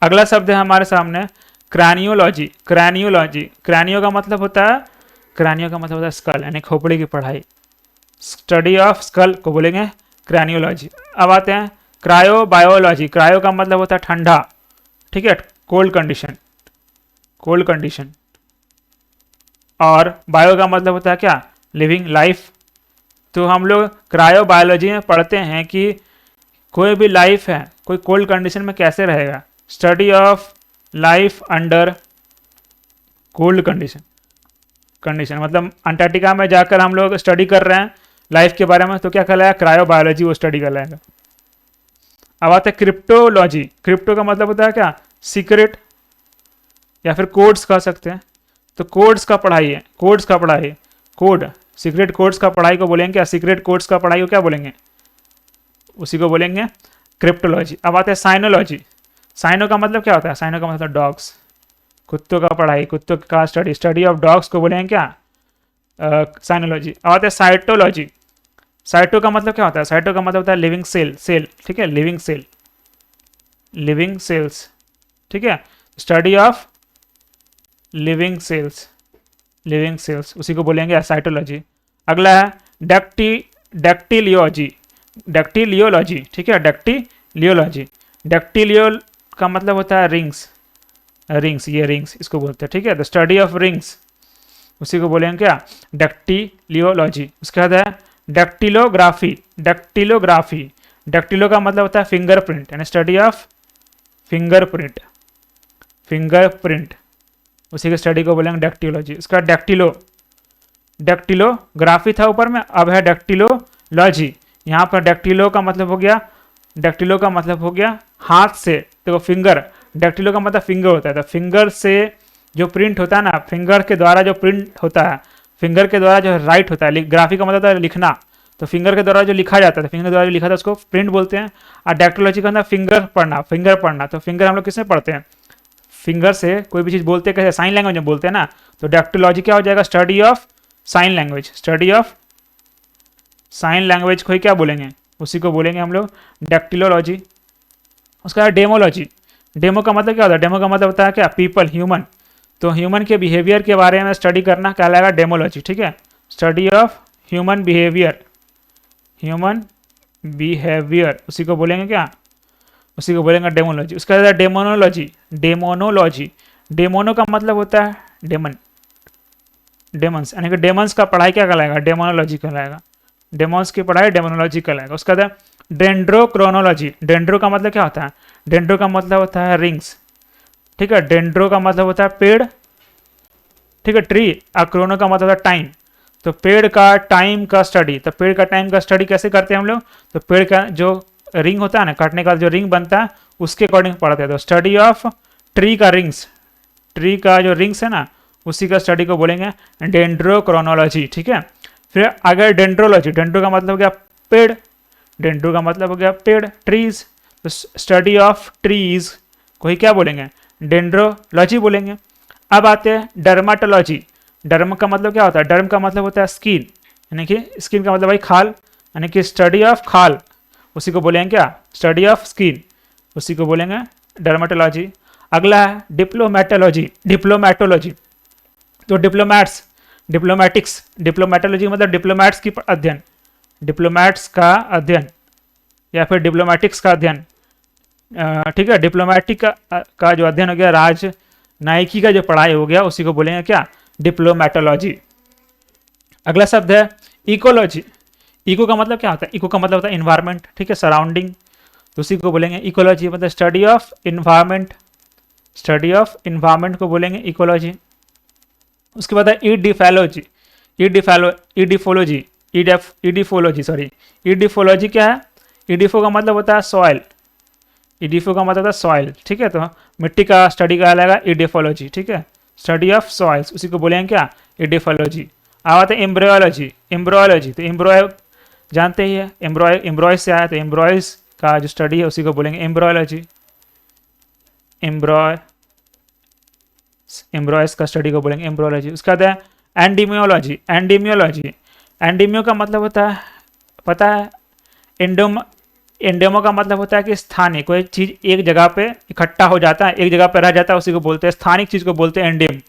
Speaker 1: अगला शब्द है हमारे सामने क्रैनियोलॉजी, क्रैनियोलॉजी, क्रैनियो का मतलब होता है, क्रैनियो का मतलब होता है स्कल, यानी खोपड़ी की पढ़ाई, स्टडी ऑफ स्कल को बोलेंगे क्रैनियोलॉजी। अब आते हैं क्रायोबायोलॉजी, क्रायो का मतलब होता है ठंडा, ठीक है, कोल्ड कंडीशन, कोल्ड कंडीशन, और बायो का मतलब होता है क्या? Living, life. तो हम लोग क्रायोबायोलॉजी में पढ़ते हैं कि कोई भी लाइफ है कोई कोल्ड कंडीशन में कैसे रहेगा, study of life under cold condition, condition मतलब अंटार्कटिका में जाकर हम लोग स्टडी कर रहे हैं लाइफ के बारे में, तो क्या कहलाएगा? क्रायोबायोलॉजी वो स्टडी कहलाएगा। अब आते हैं क्रिप्टोलॉजी, क्रिप्टो का मतलब होता है क्या? सीक्रेट या फिर कोड्स कह सकते हैं, तो कोड्स का पढ़ाई है, कोड्स का पढ़ाई, कोड, सीक्रेट कोड्स का पढ़ाई को बोलेंगे क्या? सीक्रेट कोड्स का पढ़ाई को क्या बोलेंगे? उसी को बोलेंगे क्रिप्टोलॉजी। अब आते हैं साइनोलॉजी, साइनो का मतलब क्या होता है? साइनो का मतलब डॉग्स, कुत्तों का पढ़ाई, कुत्तों का स्टडी, स्टडी ऑफ डॉग्स को बोलेंगे क्या? साइनोलॉजी। अब आते हैं साइटोलॉजी, साइटो का मतलब क्या होता है? साइटो का मतलब होता है लिविंग सेल, सेल, ठीक है, लिविंग सेल, लिविंग सेल्स, ठीक है, study of living cells, living cells, उसी को बोलेंगे साइटोलॉजी। अगला है डेक्टिलियोलॉजी, डेक्टिलियोलॉजी, ठीक है, डेक्टिलियोलॉजी, डेक्टिलियो का मतलब होता है रिंग्स, रिंग्स, ये रिंग्स इसको बोलते हैं, ठीक है, द स्टडी ऑफ रिंग्स, उसी को बोलेंगे क्या? डेक्टिलियोलॉजी। उसके बाद है डेक्टिलोग्राफी, डेक्टिलोग्राफी, डेक्टिलो का मतलब होता है फिंगरप्रिंट, यानी स्टडी ऑफ फिंगरप्रिंट, फिंगरप्रिंट, उसी के स्टडी को बोलेंगे डेक्टिलोलॉजी। उसका डेक्टिलो, डेक्टिलोग्राफी था ऊपर में, अब है डेक्टिलोलॉजी। यहाँ पर डेक्टिलो का मतलब हो गया, डेक्टिलो का मतलब हो गया हाथ से, देखो फिंगर, डैक्टिलो का मतलब फिंगर होता है, तो फिंगर से जो प्रिंट होता है ना, फिंगर के द्वारा जो प्रिंट होता है, फिंगर के द्वारा जो राइट होता है, ग्राफी का मतलब होता है लिखना, तो फिंगर के द्वारा जो लिखा जाता है, फिंगर के द्वारा जो लिखा था उसको प्रिंट बोलते हैं। और डैक्टिलोलॉजी का मतलब फिंगर पढ़ना, फिंगर पढ़ना, तो फिंगर हम लोग किसमें पढ़ते हैं, फिंगर से कोई भी चीज़ बोलते हैं, कैसे साइन लैंग्वेज में बोलते हैं ना, तो डैक्टिलोलॉजी क्या हो जाएगा, study of sine language, study of sine language को ही क्या बोलेंगे, उसी को बोलेंगे हम लोग डैक्टिलोलॉजी। उसका है डेमोलॉजी। डेमो का मतलब क्या होता है, डेमो का मतलब होता है क्या, पीपल, ह्यूमन, तो ह्यूमन के बिहेवियर के बारे में स्टडी करना कहलाएगा डेमोलॉजी, ठीक है, study of human behaviour, human behaviour, उसी को बोलेंगे क्या, उसी को बोलेंगे डेमोलॉजी। उसका है डेमोनोलॉजी, डेमोनोलॉजी, डेमोनो का मतलब होता है डेमन, डेमंस, यानी कि डेमंस का पढ़ाई क्या कहलाएगा, डेमोनोलॉजी कहलाएगा, डेमोन्स की पढ़ाई डेमोनोलॉजी कहलाएगा। उसका है डेंड्रोक्रोनोलॉजी, डेंड्रो का मतलब क्या होता है, डेंड्रो का मतलब होता है रिंग्स, ठीक है, डेंड्रो का मतलब होता है पेड़, ठीक है, ट्री, और क्रोनो का मतलब होता है टाइम, तो पेड़ का टाइम का स्टडी, तो पेड़ का टाइम का स्टडी कैसे करते हैं हम लोग, तो पेड़ का जो रिंग होता है ना, काटने का जो रिंग बनता है उसके अकॉर्डिंग पढ़ते हैं, तो स्टडी ऑफ ट्री का रिंग्स, ट्री का जो रिंग्स है ना उसी का स्टडी को बोलेंगे डेंड्रोक्रोनोलॉजी, ठीक है। फिर अगर डेंड्रोलॉजी, डेंड्रो का मतलब हो गया पेड़, डेंड्रो का मतलब हो गया पेड़, ट्रीज, तो स्टडी ऑफ ट्रीज को ही क्या बोलेंगे, डेंड्रोलॉजी बोलेंगे। अब आते हैं डर्माटोलॉजी। डर्म का मतलब क्या होता है, डर्म का मतलब होता है स्किन, यानी कि स्किन का मतलब भाई खाल, यानी कि स्टडी ऑफ खाल, उसी को बोलेंगे क्या, स्टडी ऑफ स्किन, उसी को बोलेंगे डर्माटोलॉजी। अगला है डिप्लोमेटोलॉजी, डिप्लोमेटोलॉजी, तो डिप्लोमैट्स, डिप्लोमेटिक्स, डिप्लोमेटोलॉजी मतलब डिप्लोमैट्स की अध्ययन, डिप्लोमैट्स का अध्ययन या फिर डिप्लोमेटिक्स का अध्ययन, ठीक है, डिप्लोमेटिक का जो अध्ययन हो गया, राजनयिकी का जो पढ़ाई हो गया, उसी को बोलेंगे क्या, डिप्लोमेटोलॉजी। अगला शब्द है इकोलॉजी। इको का मतलब क्या होता है, इको का मतलब होता है इन्वायरमेंट, ठीक है, सराउंडिंग, तो उसी को बोलेंगे इकोलॉजी, मतलब study of environment, study of environment को बोलेंगे इकोलॉजी। उसके बाद है ईडिफोलॉजी, ईडिफोलॉजी, ईडिफोलॉजी सॉरी, ईडिफोलॉजी क्या है, ईडिफो का मतलब होता है सॉइल, ईडिफो का मतलब होता है सॉइल, ठीक है, तो मिट्टी का स्टडी का अलग ईडिफोलॉजी, ठीक है, स्टडी ऑफ सॉइल्स, उसी को बोलेंगे क्या, ईडिफोलॉजी। अब आते हैं एम्ब्रियोलॉजी, एम्ब्रियोलॉजी, तो एम्ब्रॉय जानते ही है, एम्ब्रॉय, एम्ब्रॉयज से आया, तो एम्ब्रॉयज का जो स्टडी है उसी को बोलेंगे एम्ब्रियोलॉजी, एम्ब्रॉय, एम्ब्रॉयज का स्टडी को बोलेंगे एम्ब्रियोलॉजी। उसके बाद है एंडीमियोलॉजी, एंडीमियोलॉजी, एंडीमियो का मतलब होता है पता है, एंडेमो का मतलब होता है कि स्थानीय, कोई चीज़ एक जगह पे इकट्ठा हो जाता है, एक जगह पे रह जाता है, उसी को बोलते हैं, स्थानिक चीज़ को बोलते हैं एंडेम,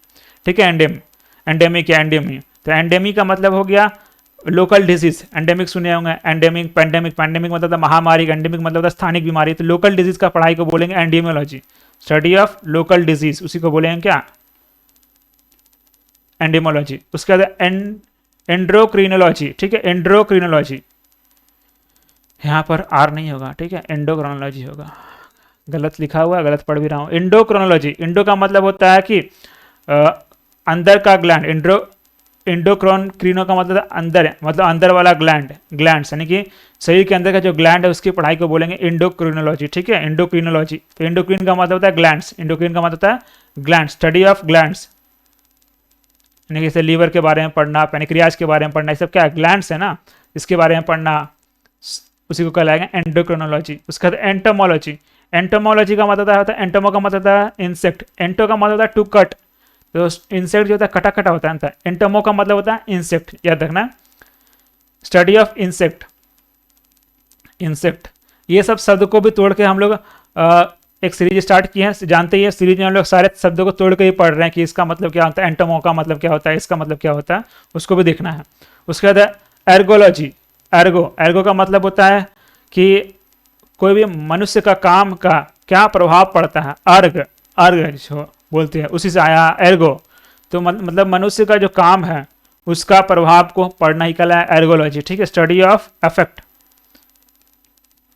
Speaker 1: ठीक है, एंडेम, एंडेमिक या एंडेमी, तो एंडेमिक का मतलब हो गया लोकल डिजीज, एंडेमिक सुने होंगे, एंडेमिक, पैंडेमिक, पैंडेमिक मतलब था महामारी, एंडेमिक मतलब था स्थानिक बीमारी, तो लोकल डिजीज का पढ़ाई को बोलेंगे एंडेमियोलॉजी, स्टडी ऑफ लोकल डिजीज, उसी को बोलेंगे क्या, एंडेमोलॉजी। उसके बाद एंड्रोक्रिनोलॉजी, ठीक है, एंड्रोक्रिनोलॉजी, यहाँ पर आर नहीं होगा, ठीक है, एंडोक्रोनोलॉजी होगा, गलत लिखा हुआ है, गलत पढ़ भी रहा हूँ। एंडोक्रोनोलॉजी, इंडो का मतलब होता है कि अंदर का ग्लैंड, क्रीनो का मतलब अंदर है, मतलब अंदर वाला ग्लैंड, ग्लैंड्स यानी कि शरीर के अंदर का जो ग्लैंड है उसकी पढ़ाई को बोलेंगे एंडोक्रिनोलॉजी, ठीक है, एंडोक्रिनोलॉजी। तो एंडोक्रिन का मतलब होता है ग्लैंड्स, एंडोक्रिन का मतलब होता है ग्लैंड, स्टडी ऑफ ग्लैंड्स, यानी कि जैसे लीवर के बारे में पढ़ना, पैनक्रियाज के बारे में पढ़ना, ये सब क्या है, ग्लैंड्स है ना, इसके बारे में पढ़ना, उसी को कहलाएगा एंडोक्रिनोलॉजी। उसके बाद एंटोमोलॉजी, एंटोमोलॉजी का मतलब होता है, एंटोमो का मतलब होता है इंसेक्ट, एंटो का मतलब होता है टू कट, तो इंसेक्ट जो होता है कटा कटा होता है, एंटोमो का मतलब होता है इंसेक्ट, याद रखना, स्टडी ऑफ इंसेक्ट, इंसेक्ट। ये सब शब्द को भी तोड़ के हम लोग एक सीरीज स्टार्ट की है, जानते ही है, सीरीज में हम लोग सारे शब्दों को तोड़ के ही पढ़ रहे हैं कि इसका मतलब क्या होता है, एंटोमो का मतलब क्या होता है, इसका मतलब क्या होता है, उसको भी देखना है। उसके बाद एर्गोलॉजी, एर्गो, एर्गो का मतलब होता है कि कोई भी मनुष्य का काम का क्या प्रभाव पड़ता है, अर्ग, अर्ग जो बोलते हैं उसी से आया एर्गो, तो मतलब मनुष्य का जो काम है उसका प्रभाव को पढ़ना ही कहलाता है एर्गोलॉजी, ठीक है, study of effect,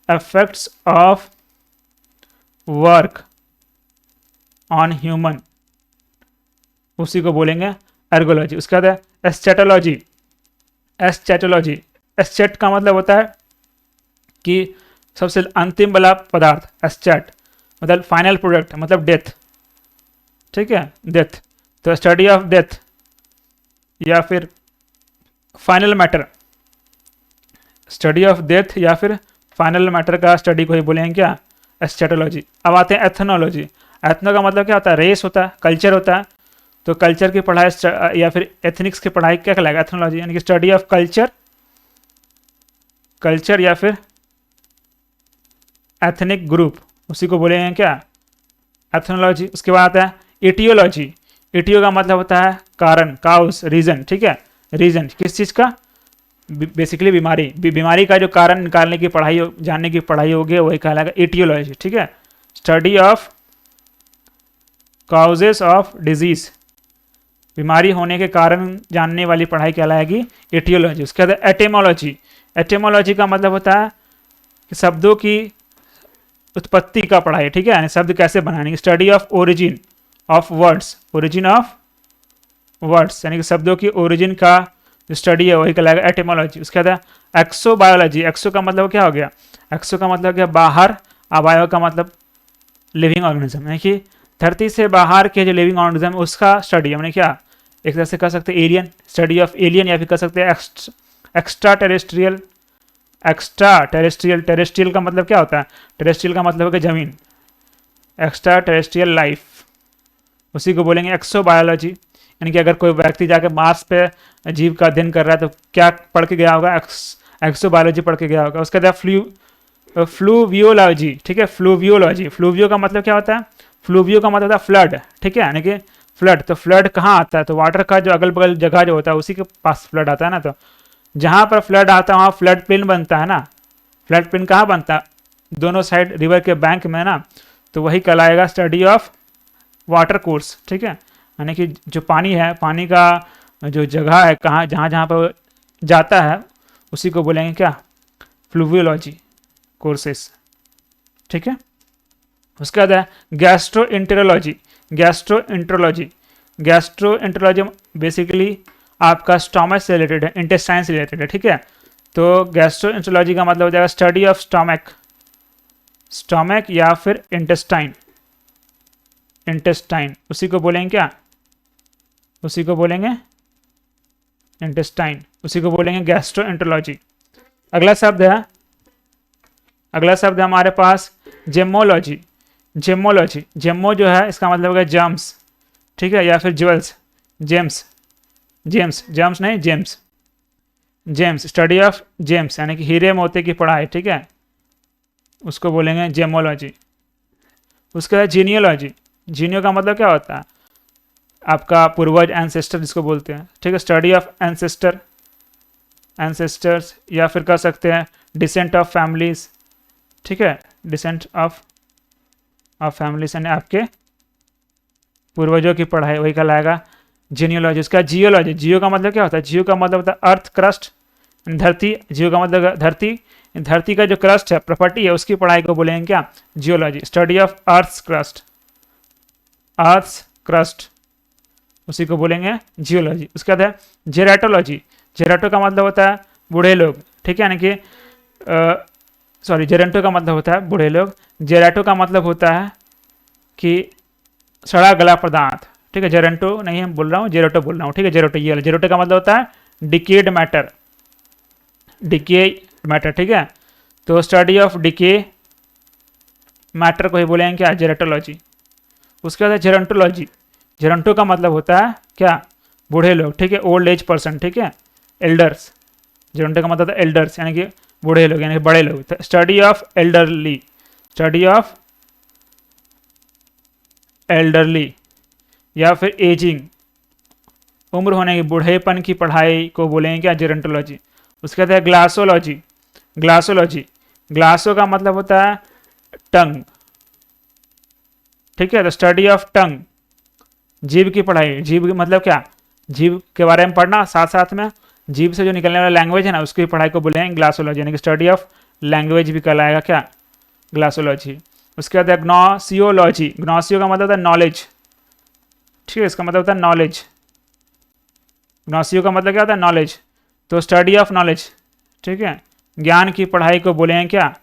Speaker 1: effects of work on human, उसी को बोलेंगे एर्गोलॉजी। उसके बाद एस्टेटोलॉजी, एस्टेटोलॉजी, एस्टेट का मतलब होता है कि सबसे अंतिम वाला पदार्थ, एस्टेट, मतलब फाइनल प्रोडक्ट मतलब डेथ, ठीक है, डेथ। तो स्टडी ऑफ डेथ या फिर final matter, study of death या फिर फाइनल मैटर का स्टडी को ही बोलेंगे क्या, एस्टेटोलॉजी। अब आते हैं एथनोलॉजी। एथनो का मतलब क्या होता है, रेस होता है, कल्चर होता है। तो कल्चर की पढ़ाई या फिर एथनिक्स की पढ़ाई क्या कहलाएगा, एथनोलॉजी, यानी कि स्टडी ऑफ कल्चर, कल्चर या फिर एथनिक ग्रुप, उसी को बोलेंगे क्या, एथनोलॉजी। उसके बाद आता है इटियोलॉजी। इटियो का मतलब होता है कारण, काउस, रीजन, ठीक है, रीजन किस चीज़ का, बेसिकली बीमारी, बीमारी का जो कारण निकालने की पढ़ाई, जानने की पढ़ाई होगी वही कहलाएगा इटियोलॉजी, ठीक है। Study of causes of disease, बीमारी होने के कारण जानने वाली पढ़ाई कहलाएगी एटियोलॉजी। उसके बाद एटेमोलॉजी। एटेमोलॉजी का मतलब होता है कि शब्दों की उत्पत्ति का पढ़ाई, ठीक है, यानी शब्द कैसे बनाने की, study of origin of words, origin of words, यानी कि शब्दों की ओरिजिन का जो स्टडी है वही कहलाएगा एटेमोलॉजी। उसके बाद एक्सोबायोलॉजी। एक्सो का मतलब क्या हो गया, एक्सो का मतलब क्या, बाहर, अबायो का मतलब लिविंग ऑर्गेनिज्म, यानी कि धरती से बाहर के जो लिविंग ऑर्गेनिज्म उसका स्टडी, हमने क्या एक तरह से कह सकते हैं एलियन, स्टडी ऑफ एलियन, या फिर कह सकते हैं extra terrestrial. Extra terrestrial, terrestrial का मतलब क्या होता है, टेरेस्ट्रियल का मतलब है कि जमीन, एक्स्ट्रा टेरेस्ट्रियल लाइफ, उसी को बोलेंगे एक्सोबायोलॉजी। यानी कि अगर कोई व्यक्ति जाकर मार्स पे जीव का अध्ययन कर रहा है तो क्या पढ़ के गया होगा, एक्सोबायोलॉजी पढ़ के गया होगा। उसके बाद फ्लूवियोलॉजी, ठीक है, फ्लूवियोलॉजी। फ्लूवियो का मतलब क्या होता है, फ्लूवियो का मतलब होता है फ्लड, ठीक है, यानी कि फ्लड। तो फ्लड कहाँ आता है, तो वाटर का जो अगल बगल जगह जो होता है उसी के पास फ्लड आता है ना। तो जहाँ पर फ्लड आता है वहाँ फ्लड प्लेन बनता है ना। फ्लड प्लेन कहाँ बनता है, दोनों साइड रिवर के बैंक में ना। तो वही कहलाएगा स्टडी ऑफ वाटर कोर्स, ठीक है, यानी कि जो पानी है, पानी का जो जगह है, कहाँ जहाँ जहाँ पर जाता है उसी को बोलेंगे क्या, फ्लूवियोलॉजी कोर्सेस, ठीक है। उसके बाद है गैस्ट्रोएंटेरोलॉजी। गैस्ट्रोएंटेरोलॉजी, गैस्ट्रोएंटेरोलॉजी बेसिकली आपका स्टोमक से रिलेटेड है, इंटेस्टाइन से रिलेटेड है, ठीक है। तो गैस्ट्रोएंटेरोलॉजी का मतलब हो जाएगा स्टडी ऑफ स्टोमक, स्टोमक या फिर इंटेस्टाइन, इंटेस्टाइन उसी को बोलेंगे क्या, उसी को बोलेंगे इंटेस्टाइन, उसी को बोलेंगे गैस्ट्रोएंटेरोलॉजी। अगला शब्द है, अगला शब्द है हमारे पास जेमोलॉजी। जेमोलॉजी, जेमो जो है इसका मतलब होगा जम्स, ठीक है, या फिर ज्वेल्स, जेम्स, जेम्स, जम्स नहीं James, James, study of James, यानी कि हीरे मोती की पढ़ाई, ठीक है, उसको बोलेंगे जेमोलॉजी। उसके बाद जीनियोलॉजी। जीनियो का मतलब क्या होता है, आपका पूर्वज, एंसेस्टर जिसको बोलते हैं, ठीक है, स्टडी ऑफ एंसेस्टर, एंसेस्टर्स, या फिर कह सकते हैं डिसेंट ऑफ फैमिलीज, ठीक है, डिसेंट ऑफ फैमिलीज, यानी आपके पूर्वजों की पढ़ाई, वही कहलाएगा जीनियोलॉजी। उसका जियोलॉजी। जियो का मतलब क्या होता है, जियो का मतलब होता है अर्थ क्रस्ट, धरती। जियो का मतलब धरती, धरती का जो क्रस्ट है, प्रॉपर्टी है, उसकी पढ़ाई को बोलेंगे क्या, geology, study of earth crust, earth crust, उसी को बोलेंगे जियोलॉजी। उसके बाद है जेराटोलॉजी। जेराटो का मतलब होता है बूढ़े लोग, ठीक है, यानी कि सॉरी, जेरेंटो का मतलब होता है बूढ़े लोग। जेराटो का मतलब होता है कि सड़ा गला पदार्थ, ठीक है, जेरेंटो नहीं हम बोल रहा हूँ, जेरोटो बोल रहा हूँ, ठीक है, जेरोटो, ये जेरोटो का मतलब होता है डिकेड मैटर, डिके मैटर, ठीक है। तो स्टडी ऑफ डिके मैटर को ही बोलेंगे क्या, जेरेटोलॉजी। उसके बाद जेरेंटोलॉजी। जेरेंटो का मतलब होता है क्या, बूढ़े लोग, ठीक है, ओल्ड एज पर्सन, ठीक है, एल्डर्स। जेरेंटो का मतलब होता है एल्डर्स, यानी कि बूढ़े लोग, यानी कि बड़े लोग। Study of elderly, study of elderly या फिर एजिंग, उम्र होने की, बूढ़ेपन की पढ़ाई को बोलेंगे क्या, जेरेंटोलॉजी। उसके बाद है ग्लासोलॉजी। ग्लासोलॉजी, ग्लासो का मतलब होता है टंग, ठीक है, तो स्टडी ऑफ टंग, जीभ की पढ़ाई। जीभ मतलब क्या, जीभ के बारे में पढ़ना, साथ साथ में जीभ से जो निकलने वाला लैंग्वेज है ना उसकी पढ़ाई को बोलेंगे ग्लासोलॉजी, यानी कि स्टडी ऑफ लैंग्वेज भी कहलाएगा क्या, ग्लासोलॉजी। उसके बाद है ग्नोसियोलॉजी। ग्नोसियो का मतलब होता है नॉलेज, ठीक है, इसका मतलब होता है नॉलेज। ग्नोसियो का मतलब क्या होता है, नॉलेज, तो स्टडी ऑफ नॉलेज, ठीक है, ज्ञान की पढ़ाई को बोलेंगे क्या,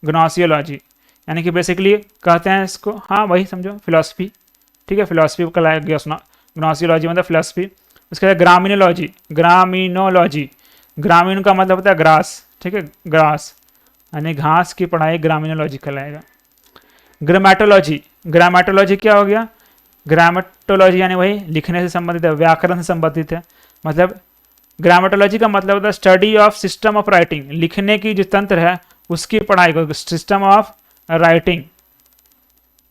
Speaker 1: ग्नोसियोलॉजी। यानी कि बेसिकली कहते हैं इसको, हाँ वही समझो फिलॉसफी, ठीक है, फिलॉसफी कहलाएगा ग्नोसियोलॉजी मतलब फिलॉसफी। उसके बाद ग्रामीनोलॉजी, ग्रामीनोलॉजी, ग्रामीण का मतलब होता है ग्रास, ठीक है, ग्रास यानी घास की पढ़ाई ग्रामीनोलॉजी कहलाएगा। ग्रामेटोलॉजी, ग्रामेटोलॉजी क्या हो गया, ग्रामेटोलॉजी यानी वही लिखने से संबंधित है, व्याकरण से संबंधित है। मतलब ग्रामेटोलॉजी का मतलब होता है study of system of writing, लिखने की जो तंत्र है उसकी पढ़ाई को, सिस्टम ऑफ राइटिंग,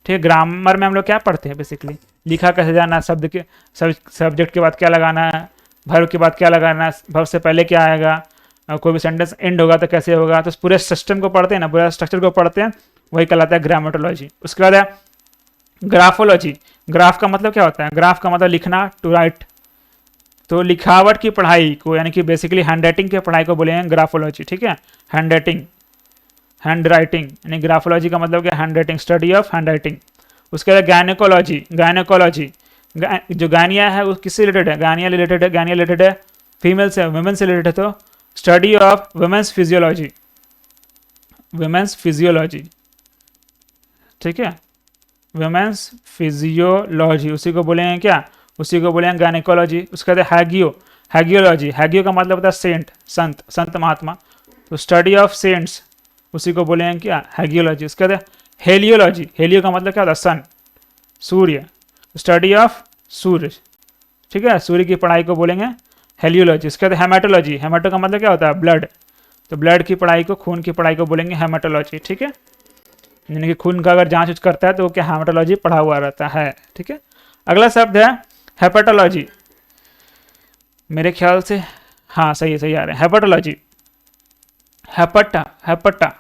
Speaker 1: ठीक है। ग्रामर में हम लोग क्या पढ़ते हैं, बेसिकली लिखा कैसे जाना, शब्द के सब्जेक्ट के बाद क्या लगाना है, वर्ब के बाद क्या लगाना है, वर्ब से पहले क्या आएगा, कोई भी सेंटेंस एंड होगा तो कैसे होगा, तो पूरे सिस्टम को पढ़ते हैं ना, पूरा स्ट्रक्चर को पढ़ते हैं, वही कहलाता है ग्रामेटोलॉजी। उसके बाद है ग्राफोलॉजी, ग्राफ का मतलब क्या होता है, ग्राफ का मतलब लिखना, टू राइट, तो लिखावट की पढ़ाई को यानी कि बेसिकली हैंड राइटिंग की पढ़ाई को बोलेंगे ग्राफोलॉजी, ठीक है। हैंड राइटिंग, हैंड राइटिंग यानी ग्राफोलॉजी का मतलब क्या, hand writing, study of hand writing. उसके बाद गायनेकोलॉजी, गायनेकोलॉजी जो गायनिया है वो किससे रिलेटेड है, गायनिया रिलेटेड है, गायनिया रिलेटेड है फीमेल से, वुमेन से रिलेटेड है, तो study of women's physiology, women's physiology, ठीक है, वुमेन्स फिजियोलॉजी, उसी को बोलेंगे क्या, उसी को बोलेंगे गायनेकोलॉजी। उसके बाद हैगियो, हैगियोलॉजी, हैगियो का मतलब होता है सेंट, संत, संत महात्मा, तो स्टडी ऑफ सेंट्स, उसी को बोलेंगे क्या, हैगियोलॉजी। उसके बाद हेलियोलॉजी, हेलियो का मतलब क्या होता है, सन, सूर्य, स्टडी ऑफ सूर्य, ठीक है, सूर्य की पढ़ाई को बोलेंगे हेलियोलॉजी। उसके बाद हेमाटोलॉजी, हेमाटो का मतलब क्या होता है, ब्लड, तो ब्लड की पढ़ाई को, खून की पढ़ाई को बोलेंगे हेमाटोलॉजी, ठीक है। यानी कि खून का अगर जांच करता है तो वो क्या हेमाटोलॉजी पढ़ा हुआ रहता है, ठीक है। अगला शब्द है हेपेटोलॉजी, मेरे ख्याल से हाँ सही है, सही आ रहे हैं, हेपेटोलॉजी, हेपटा, हेपटा,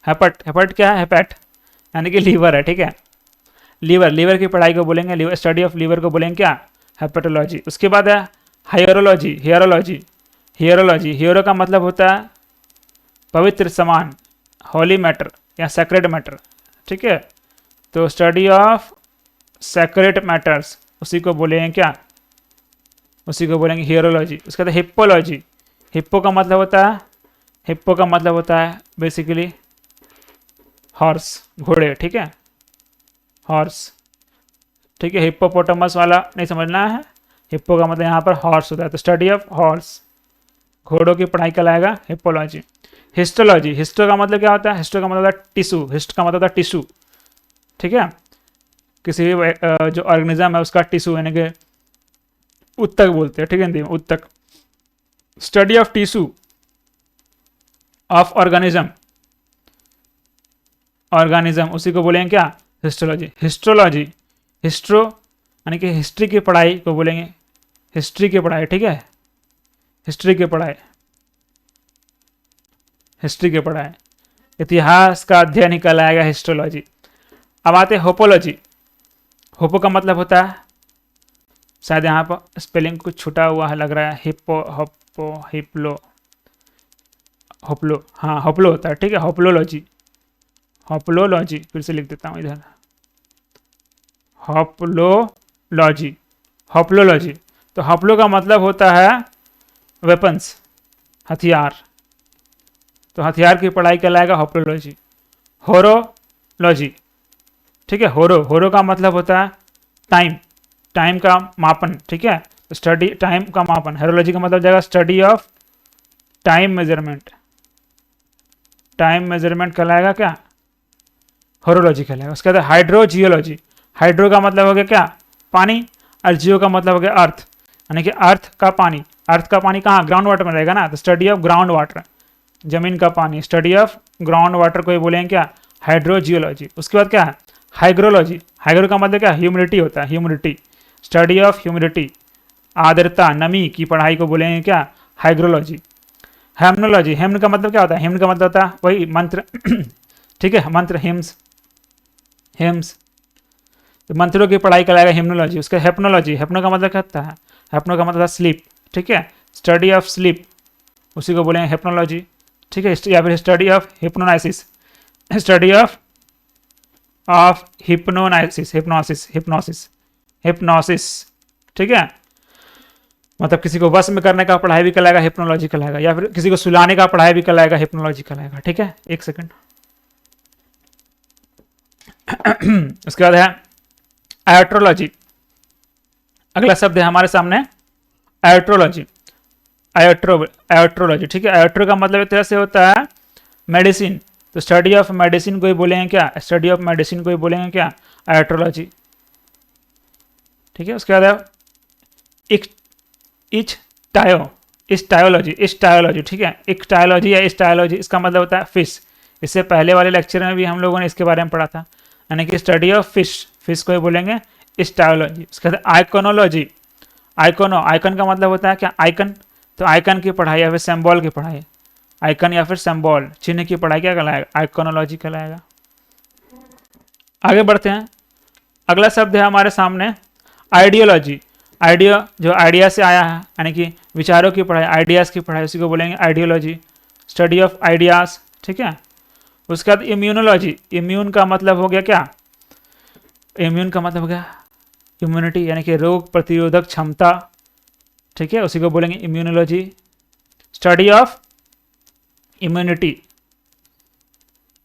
Speaker 1: हेपट, हेपट क्या है, हेपैट यानी कि लीवर है, ठीक है, लीवर, लीवर की पढ़ाई को बोलेंगे लीवर, स्टडी ऑफ लीवर को बोलेंगे क्या, हेपेटोलॉजी। उसके बाद है हायरोलॉजी, हियरोलॉजी, हियरोलॉजी, हियरो का मतलब होता है पवित्र समान, होली मैटर या सेक्रेड मैटर, ठीक है, तो स्टडी ऑफ सेक्रेड मैटर्स, उसी को बोलेंगे क्या, उसी को बोलेंगे हियरोलॉजी। उसके बाद हिप्पोलॉजी, हिप्पो का मतलब होता है, हिप्पो का मतलब होता है बेसिकली हॉर्स, घोड़े, ठीक है, हॉर्स, ठीक है, हिप्पोपोटामस वाला नहीं समझना है, हिप्पो का मतलब यहाँ पर हॉर्स होता है, तो स्टडी ऑफ हॉर्स, घोड़ों की पढ़ाई कहलाएगा हिप्पोलॉजी। हिस्टोलॉजी, हिस्टो का मतलब क्या होता है, हिस्टो का मतलब होता है टिश्यू, हिस्ट का मतलब होता है टिश्यू, ठीक है, किसी भी जो ऑर्गेनिज्म है उसका टिश्यू यानी कि उत्तक बोलते हैं, ठीक है, हिंदी में उत्तक। Study of tissue of organism, organism, उसी को बोलेंगे क्या, हिस्टोलॉजी। हिस्ट्रोलॉजी, हिस्ट्रो यानी कि हिस्ट्री की पढ़ाई को बोलेंगे, हिस्ट्री की पढ़ाई, ठीक है, हिस्ट्री की पढ़ाई, हिस्ट्री की पढ़ाई, इतिहास का अध्ययन ही कहलाएगा हिस्ट्रोलॉजी। अब आते हैं होपोलॉजी, होपो का मतलब होता है, शायद यहाँ पर स्पेलिंग कुछ छुटा हुआ है लग रहा है, हिप्पो, होप्पो, हिप्लो, होप्लो, हाँ होप्लो होता है, ठीक है, होप्लोलॉजी, होप्लोलॉजी, फिर से लिख देता हूँ इधर, होप्लोलॉजी, होप्लोलॉजी, तो होप्लो का मतलब होता है वेपन्स, हथियार, तो हथियार की पढ़ाई कहलाएगा होप्लोलॉजी। होरोलॉजी, ठीक है, होरो, होरो का मतलब होता है टाइम, टाइम का मापन, ठीक है, तो स्टडी टाइम का मापन। हेरोलॉजी का मतलब जाएगा study of time measurement, time measurement कहलाएगा क्या, होरोलॉजी कहलाएगा। उसके बाद हाइड्रोजियोलॉजी, हाइड्रो का मतलब हो गया क्या, पानी, और जियो का मतलब हो गया अर्थ, यानी कि अर्थ का पानी, अर्थ का पानी कहाँ, ग्राउंड वाटर में रहेगा ना, तो स्टडी ऑफ ग्राउंड वाटर, जमीन का पानी, स्टडी ऑफ ग्राउंड वाटर को ही बोलेंगे क्या, हाइड्रोजियोलॉजी। उसके बाद क्या है हाइग्रोलॉजी, हाइग्रो का मतलब क्या, ह्यूमिडिटी होता है, ह्यूमिडिटी, स्टडी ऑफ ह्यूमिडिटी, आर्द्रता, नमी की पढ़ाई को बोलेंगे क्या, हाइग्रोलॉजी। हेमनोलॉजी, हेमन का मतलब क्या होता है, हेमन का मतलब होता है वही मंत्र ठीक है, मंत्र, हिम्स, हिम्स, तो मंत्रों की पढ़ाई कराएगा हिम्नोलॉजी। उसका हेप्नोलॉजी, हेप्नो का मतलब क्या होता है, हेप्नो का मतलब है स्लीप, ठीक है, स्टडी ऑफ स्लीप, उसी को बोलेंगे हेप्नोलॉजी, ठीक है, या फिर study of hypnosis, study of hypnosis, hypnosis, hypnosis, hypnosis, ठीक है, मतलब किसी को वश में करने का पढ़ाई भी कहलाएगा हिप्नोलॉजी कहलाएगा, या फिर किसी को सुलाने का पढ़ाई भी कहलाएगा हिप्नोलॉजी कहलाएगा, ठीक है। एक सेकंड, उसके बाद है आयोट्रोलॉजी। अगला शब्द है हमारे सामने आयोट्रोलॉजी। आयोट्रोलॉजी, ठीक है। आयोट्रो का मतलब एक तरह से होता है मेडिसिन, तो स्टडी ऑफ मेडिसिन को ही बोलेंगे क्या, स्टडी ऑफ मेडिसिन को ही बोलेंगे क्या, आयोट्रोलॉजी, ठीक है। उसके बाद है इच्टायोलॉजी, ठीक है। इक्टायोलॉजी या इस्टायोलॉजी, इसका मतलब होता है फिश। इससे पहले वाले लेक्चर में भी हम लोगों ने इसके बारे में पढ़ा था, यानी कि स्टडी ऑफ फिश को ही बोलेंगे इस्टायोलॉजी। उसके बाद आइकोनोलॉजी। आइकन का मतलब होता है क्या, आइकन, तो आइकन की पढ़ाई या फिर सिंबल की पढ़ाई, आइकन या फिर सिंबल, चिन्ह की पढ़ाई क्या कहलाएगा, आइकोनोलॉजी कहलाएगा। आगे बढ़ते हैं। अगला शब्द है हमारे सामने आइडियोलॉजी। आइडिया जो आइडिया से आया है, यानी कि विचारों की पढ़ाई, आइडियाज़ की पढ़ाई, उसी को बोलेंगे आइडियोलॉजी, स्टडी ऑफ आइडियाज़, ठीक है। उसके बाद इम्यूनोलॉजी। इम्यून का मतलब हो गया क्या, इम्यून का मतलब हो गया इम्यूनिटी, यानी कि रोग प्रतिरोधक क्षमता, ठीक है, उसी को बोलेंगे इम्यूनोलॉजी, स्टडी ऑफ इम्यूनिटी,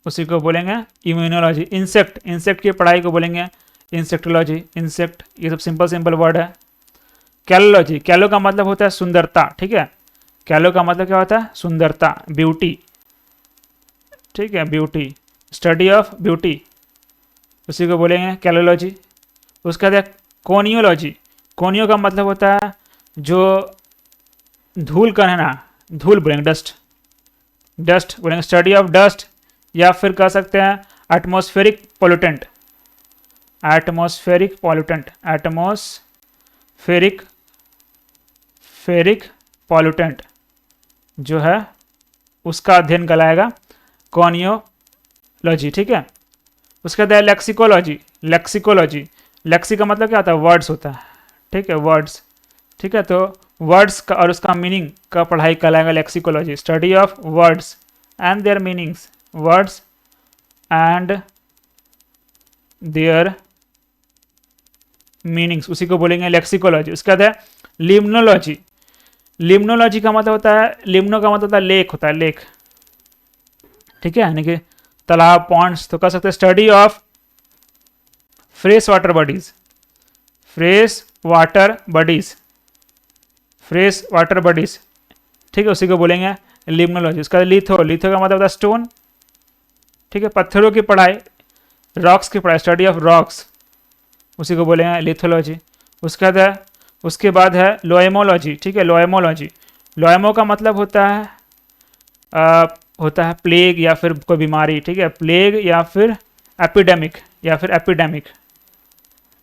Speaker 1: उसी को बोलेंगे इम्यूनोलॉजी। इंसेक्ट की पढ़ाई को बोलेंगे इंसेक्टोलॉजी, इंसेक्ट, ये सब सिंपल वर्ड है। कैलोलॉजी। कैलो का मतलब होता है सुंदरता, ठीक है। कैलो का मतलब क्या होता है, सुंदरता, ब्यूटी, ठीक है, ब्यूटी, स्टडी ऑफ ब्यूटी, उसी को बोलेंगे कैलोलॉजी। उसके बाद कोनियोलॉजी। कोनियो का मतलब होता है जो धूल का है ना, धूल बोलेंगे, डस्ट बोलेंगे, स्टडी ऑफ डस्ट, या फिर कह सकते हैं एटमॉस्फेरिक पॉल्यूटेंट, एटमॉस्फेरिक पॉल्यूटेंट जो है उसका अध्ययन कहलाएगा कोनियोलॉजी, ठीक है। उसके बाद लेक्सिकोलॉजी। लेक्सी का मतलब क्या होता है, वर्ड्स होता है, ठीक है, वर्ड्स, ठीक है। तो वर्ड्स का और उसका मीनिंग का पढ़ाई कहलाएगा lexicology, study of words and there meanings, words and there meanings, उसी को बोलेंगे लेक्सिकोलॉजी। उसके बाद है लिम्नोलॉजी। लिम्नोलॉजी का मतलब होता है, लिम्नो का मतलब होता है लेक, होता है लेक, ठीक है, यानी कि तालाब, पॉन्ड्स, तो कह सकते हैं study of fresh water bodies, ठीक है, उसी को बोलेंगे लिम्नोलॉजी। उसका लिथो का मतलब होता है स्टोन, ठीक है, पत्थरों की पढ़ाई, रॉक्स की पढ़ाई, स्टडी ऑफ रॉक्स, उसी को बोलेंगे लिथोलॉजी। उसके बाद है लोएमोलॉजी, ठीक है, लोएमो का मतलब होता है प्लेग या फिर कोई बीमारी, ठीक है, प्लेग या फिर एपिडेमिक,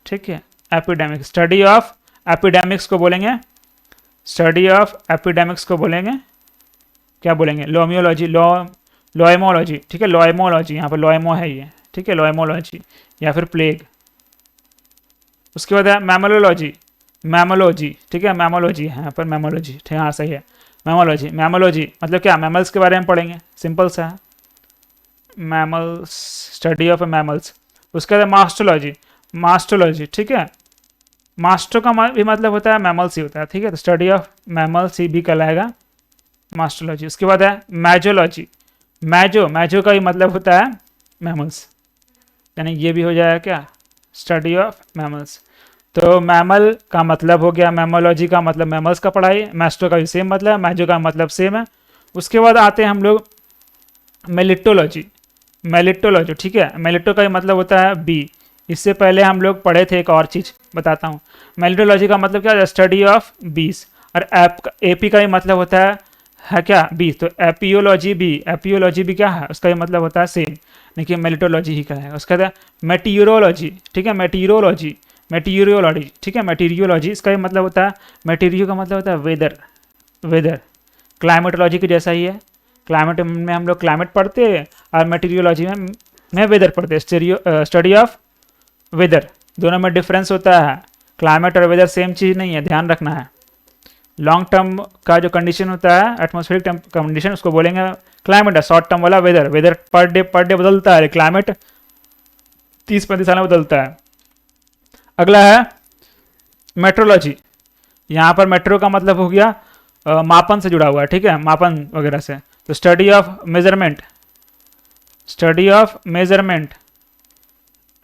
Speaker 1: ठीक है, एपिडेमिक, स्टडी ऑफ एपिडेमिक्स को बोलेंगे क्या बोलेंगे, लोएमोलॉजी, ठीक है, लोएमोलॉजी, यहाँ पर लोएमो है ये, ठीक है, लोएमोलॉजी या फिर प्लेग। उसके बाद है मैमोलॉजी, ठीक है, मैमोलॉजी है यहाँ पर, मैमोलॉजी, ठीक, हाँ सही है, मैमोलॉजी मतलब क्या, मैमल्स के बारे में पढ़ेंगे, सिंपल सा है, मैमल्स, स्टडी ऑफ मैमल्स। उसके बाद मास्टोलॉजी, ठीक है, मास्टो का भी मतलब होता है मैमल्स ही होता है, ठीक है, तो स्टडी ऑफ मैमल्स ही भी कहलाएगा मास्टोलॉजी। उसके बाद है मैजोलॉजी। मैजो का भी मतलब होता है मैमल्स, यानी ये भी हो जाएगा क्या, स्टडी ऑफ मैमल्स। तो मैमल का मतलब हो गया, मैमोलॉजी का मतलब मैमल्स का पढ़ाई, मैस्टो का भी सेम मतलब, मैजो का मतलब सेम है। उसके बाद आते हैं हम लोग मेलिटोलॉजी, ठीक है, मेलिटो का भी मतलब होता है बी। इससे पहले हम लोग पढ़े थे एक और चीज़ बताता हूँ, मेलिटोलॉजी का मतलब क्या है, स्टडी ऑफ बीस, और एपी का भी मतलब होता है क्या, बी, तो एपियोलॉजी भी क्या है, उसका भी मतलब होता है सेम, देखिए मेलिटोलॉजी ही कहलाएगा। उसके बाद मेटीरियोलॉजी, ठीक है, मेटीरियोलॉजी, ठीक है, मेटीरियोलॉजी, इसका भी मतलब होता है, मेटीरियो का मतलब होता है वेदर, क्लाइमेटोलॉजी के जैसा ही है, क्लाइमेट में हम लोग क्लाइमेट पढ़ते हैं और मेटीरियोलॉजी में वेदर पढ़ते हैं, स्टडी ऑफ वेदर, दोनों में डिफरेंस होता है, क्लाइमेट और वेदर सेम चीज़ नहीं है, ध्यान रखना है। लॉन्ग टर्म का जो कंडीशन होता है, एटमॉस्फेरिक कंडीशन, उसको बोलेंगे क्लाइमेट है, शॉर्ट टर्म वाला वेदर पर डे बदलता है, क्लाइमेट 30-35 साल में बदलता है। अगला है मेट्रोलॉजी। यहाँ पर मेट्रो का मतलब हो गया मापन से जुड़ा हुआ है, ठीक है, मापन वगैरह से, तो study of measurement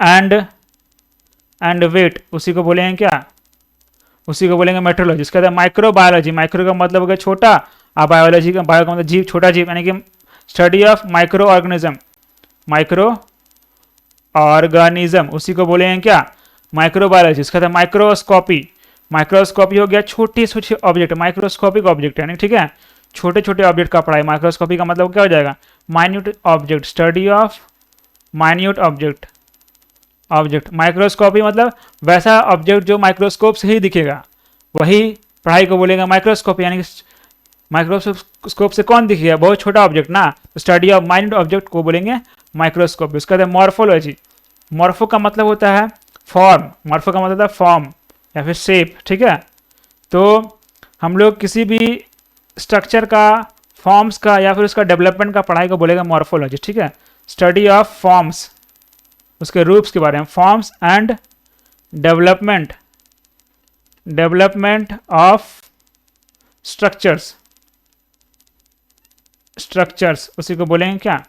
Speaker 1: and weight, उसी को बोलेंगे क्या, उसी को बोलेंगे मेट्रोलॉजी। इसके बाद माइक्रोबायोलॉजी, माइक्रो का मतलब हो गया छोटा, और बायोलॉजी का, बायो का मतलब जीव, छोटा जीव, यानी कि study of micro organism, micro organism, उसी को बोलेंगे क्या, माइक्रोबायोलॉजी। इसके बाद माइक्रोस्कोपी, माइक्रोस्कोपी हो गया छोटे छोटे ऑब्जेक्ट, माइक्रोस्कोपिक ऑब्जेक्ट यानी, ठीक है, छोटे छोटे ऑब्जेक्ट का पढ़ाई। माइक्रोस्कोपी का मतलब क्या हो जाएगा, minute object, study of minute object, object. Microscopy मतलब वैसा ऑब्जेक्ट जो माइक्रोस्कोप से ही दिखेगा, वही पढ़ाई को बोलेगा माइक्रोस्कोपी, यानी कि माइक्रोस्कोप से कौन दिखेगा, बहुत छोटा ऑब्जेक्ट ना, तो स्टडी ऑफ माइन्यूट ऑब्जेक्ट को बोलेंगे माइक्रोस्कोपी। उसके बाद मॉर्फोलॉजी, मॉर्फो का मतलब होता है फॉर्म, मॉर्फो का मतलब होता है फॉर्म या फिर शेप, ठीक है। तो हम लोग किसी भी स्ट्रक्चर का, फॉर्म्स का या फिर उसका डेवलपमेंट का पढ़ाई को बोलेगा मॉर्फोलॉजी, ठीक है। स्टडी ऑफ फॉर्म्स, उसके रूप्स के बारे में, forms and development, development of structures, structures, उसी को बोलेंगे क्या,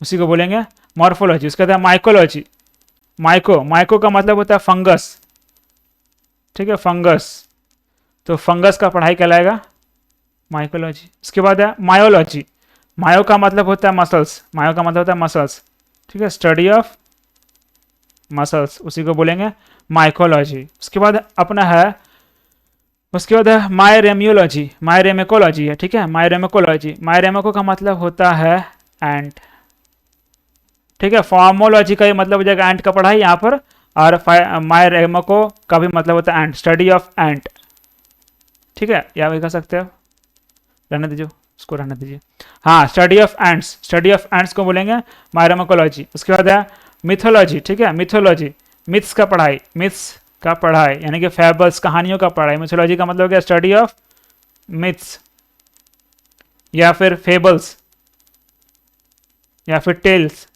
Speaker 1: उसी को बोलेंगे मॉर्फोलॉजी। उसके बाद माइकोलॉजी, माइको, माइको का मतलब होता है फंगस, ठीक है, फंगस, तो फंगस का पढ़ाई कहलाएगा माइकोलॉजी। उसके बाद है मायोलॉजी, मायो का मतलब होता है मसल्स, मायो का मतलब होता है मसल्स, ठीक है, स्टडी ऑफ मसल्स, उसी को बोलेंगे माइकोलॉजी। उसके बाद अपना है, उसके बाद है मायरेमियोलॉजी, मायरेमेकोलॉजी है, ठीक है, मायरेमेकोलॉजी, मायरेमेको का मतलब होता है एंट, ठीक है। फार्मोलॉजी का ये मतलब हो जाएगा एंट का पढ़ाई यहाँ पर, और मायरेमेको का भी मतलब होता है एंट, स्टडी ऑफ एंट, ठीक है, या भी कह सकते हो, रहने दीजिए उसको, रहने दीजिए। हाँ, study of ants, study of ants को बोलेंगे मायरेमेकोलॉजी। उसके बाद है मिथोलॉजी, ठीक है, मिथोलॉजी, मिथ्स का पढ़ाई, मिथ्स का पढ़ाई यानी कि फैबल्स, कहानियों का पढ़ाई। मिथोलॉजी का मतलब क्या, स्टडी ऑफ मिथ्स या फिर फेबल्स या फिर टेल्स,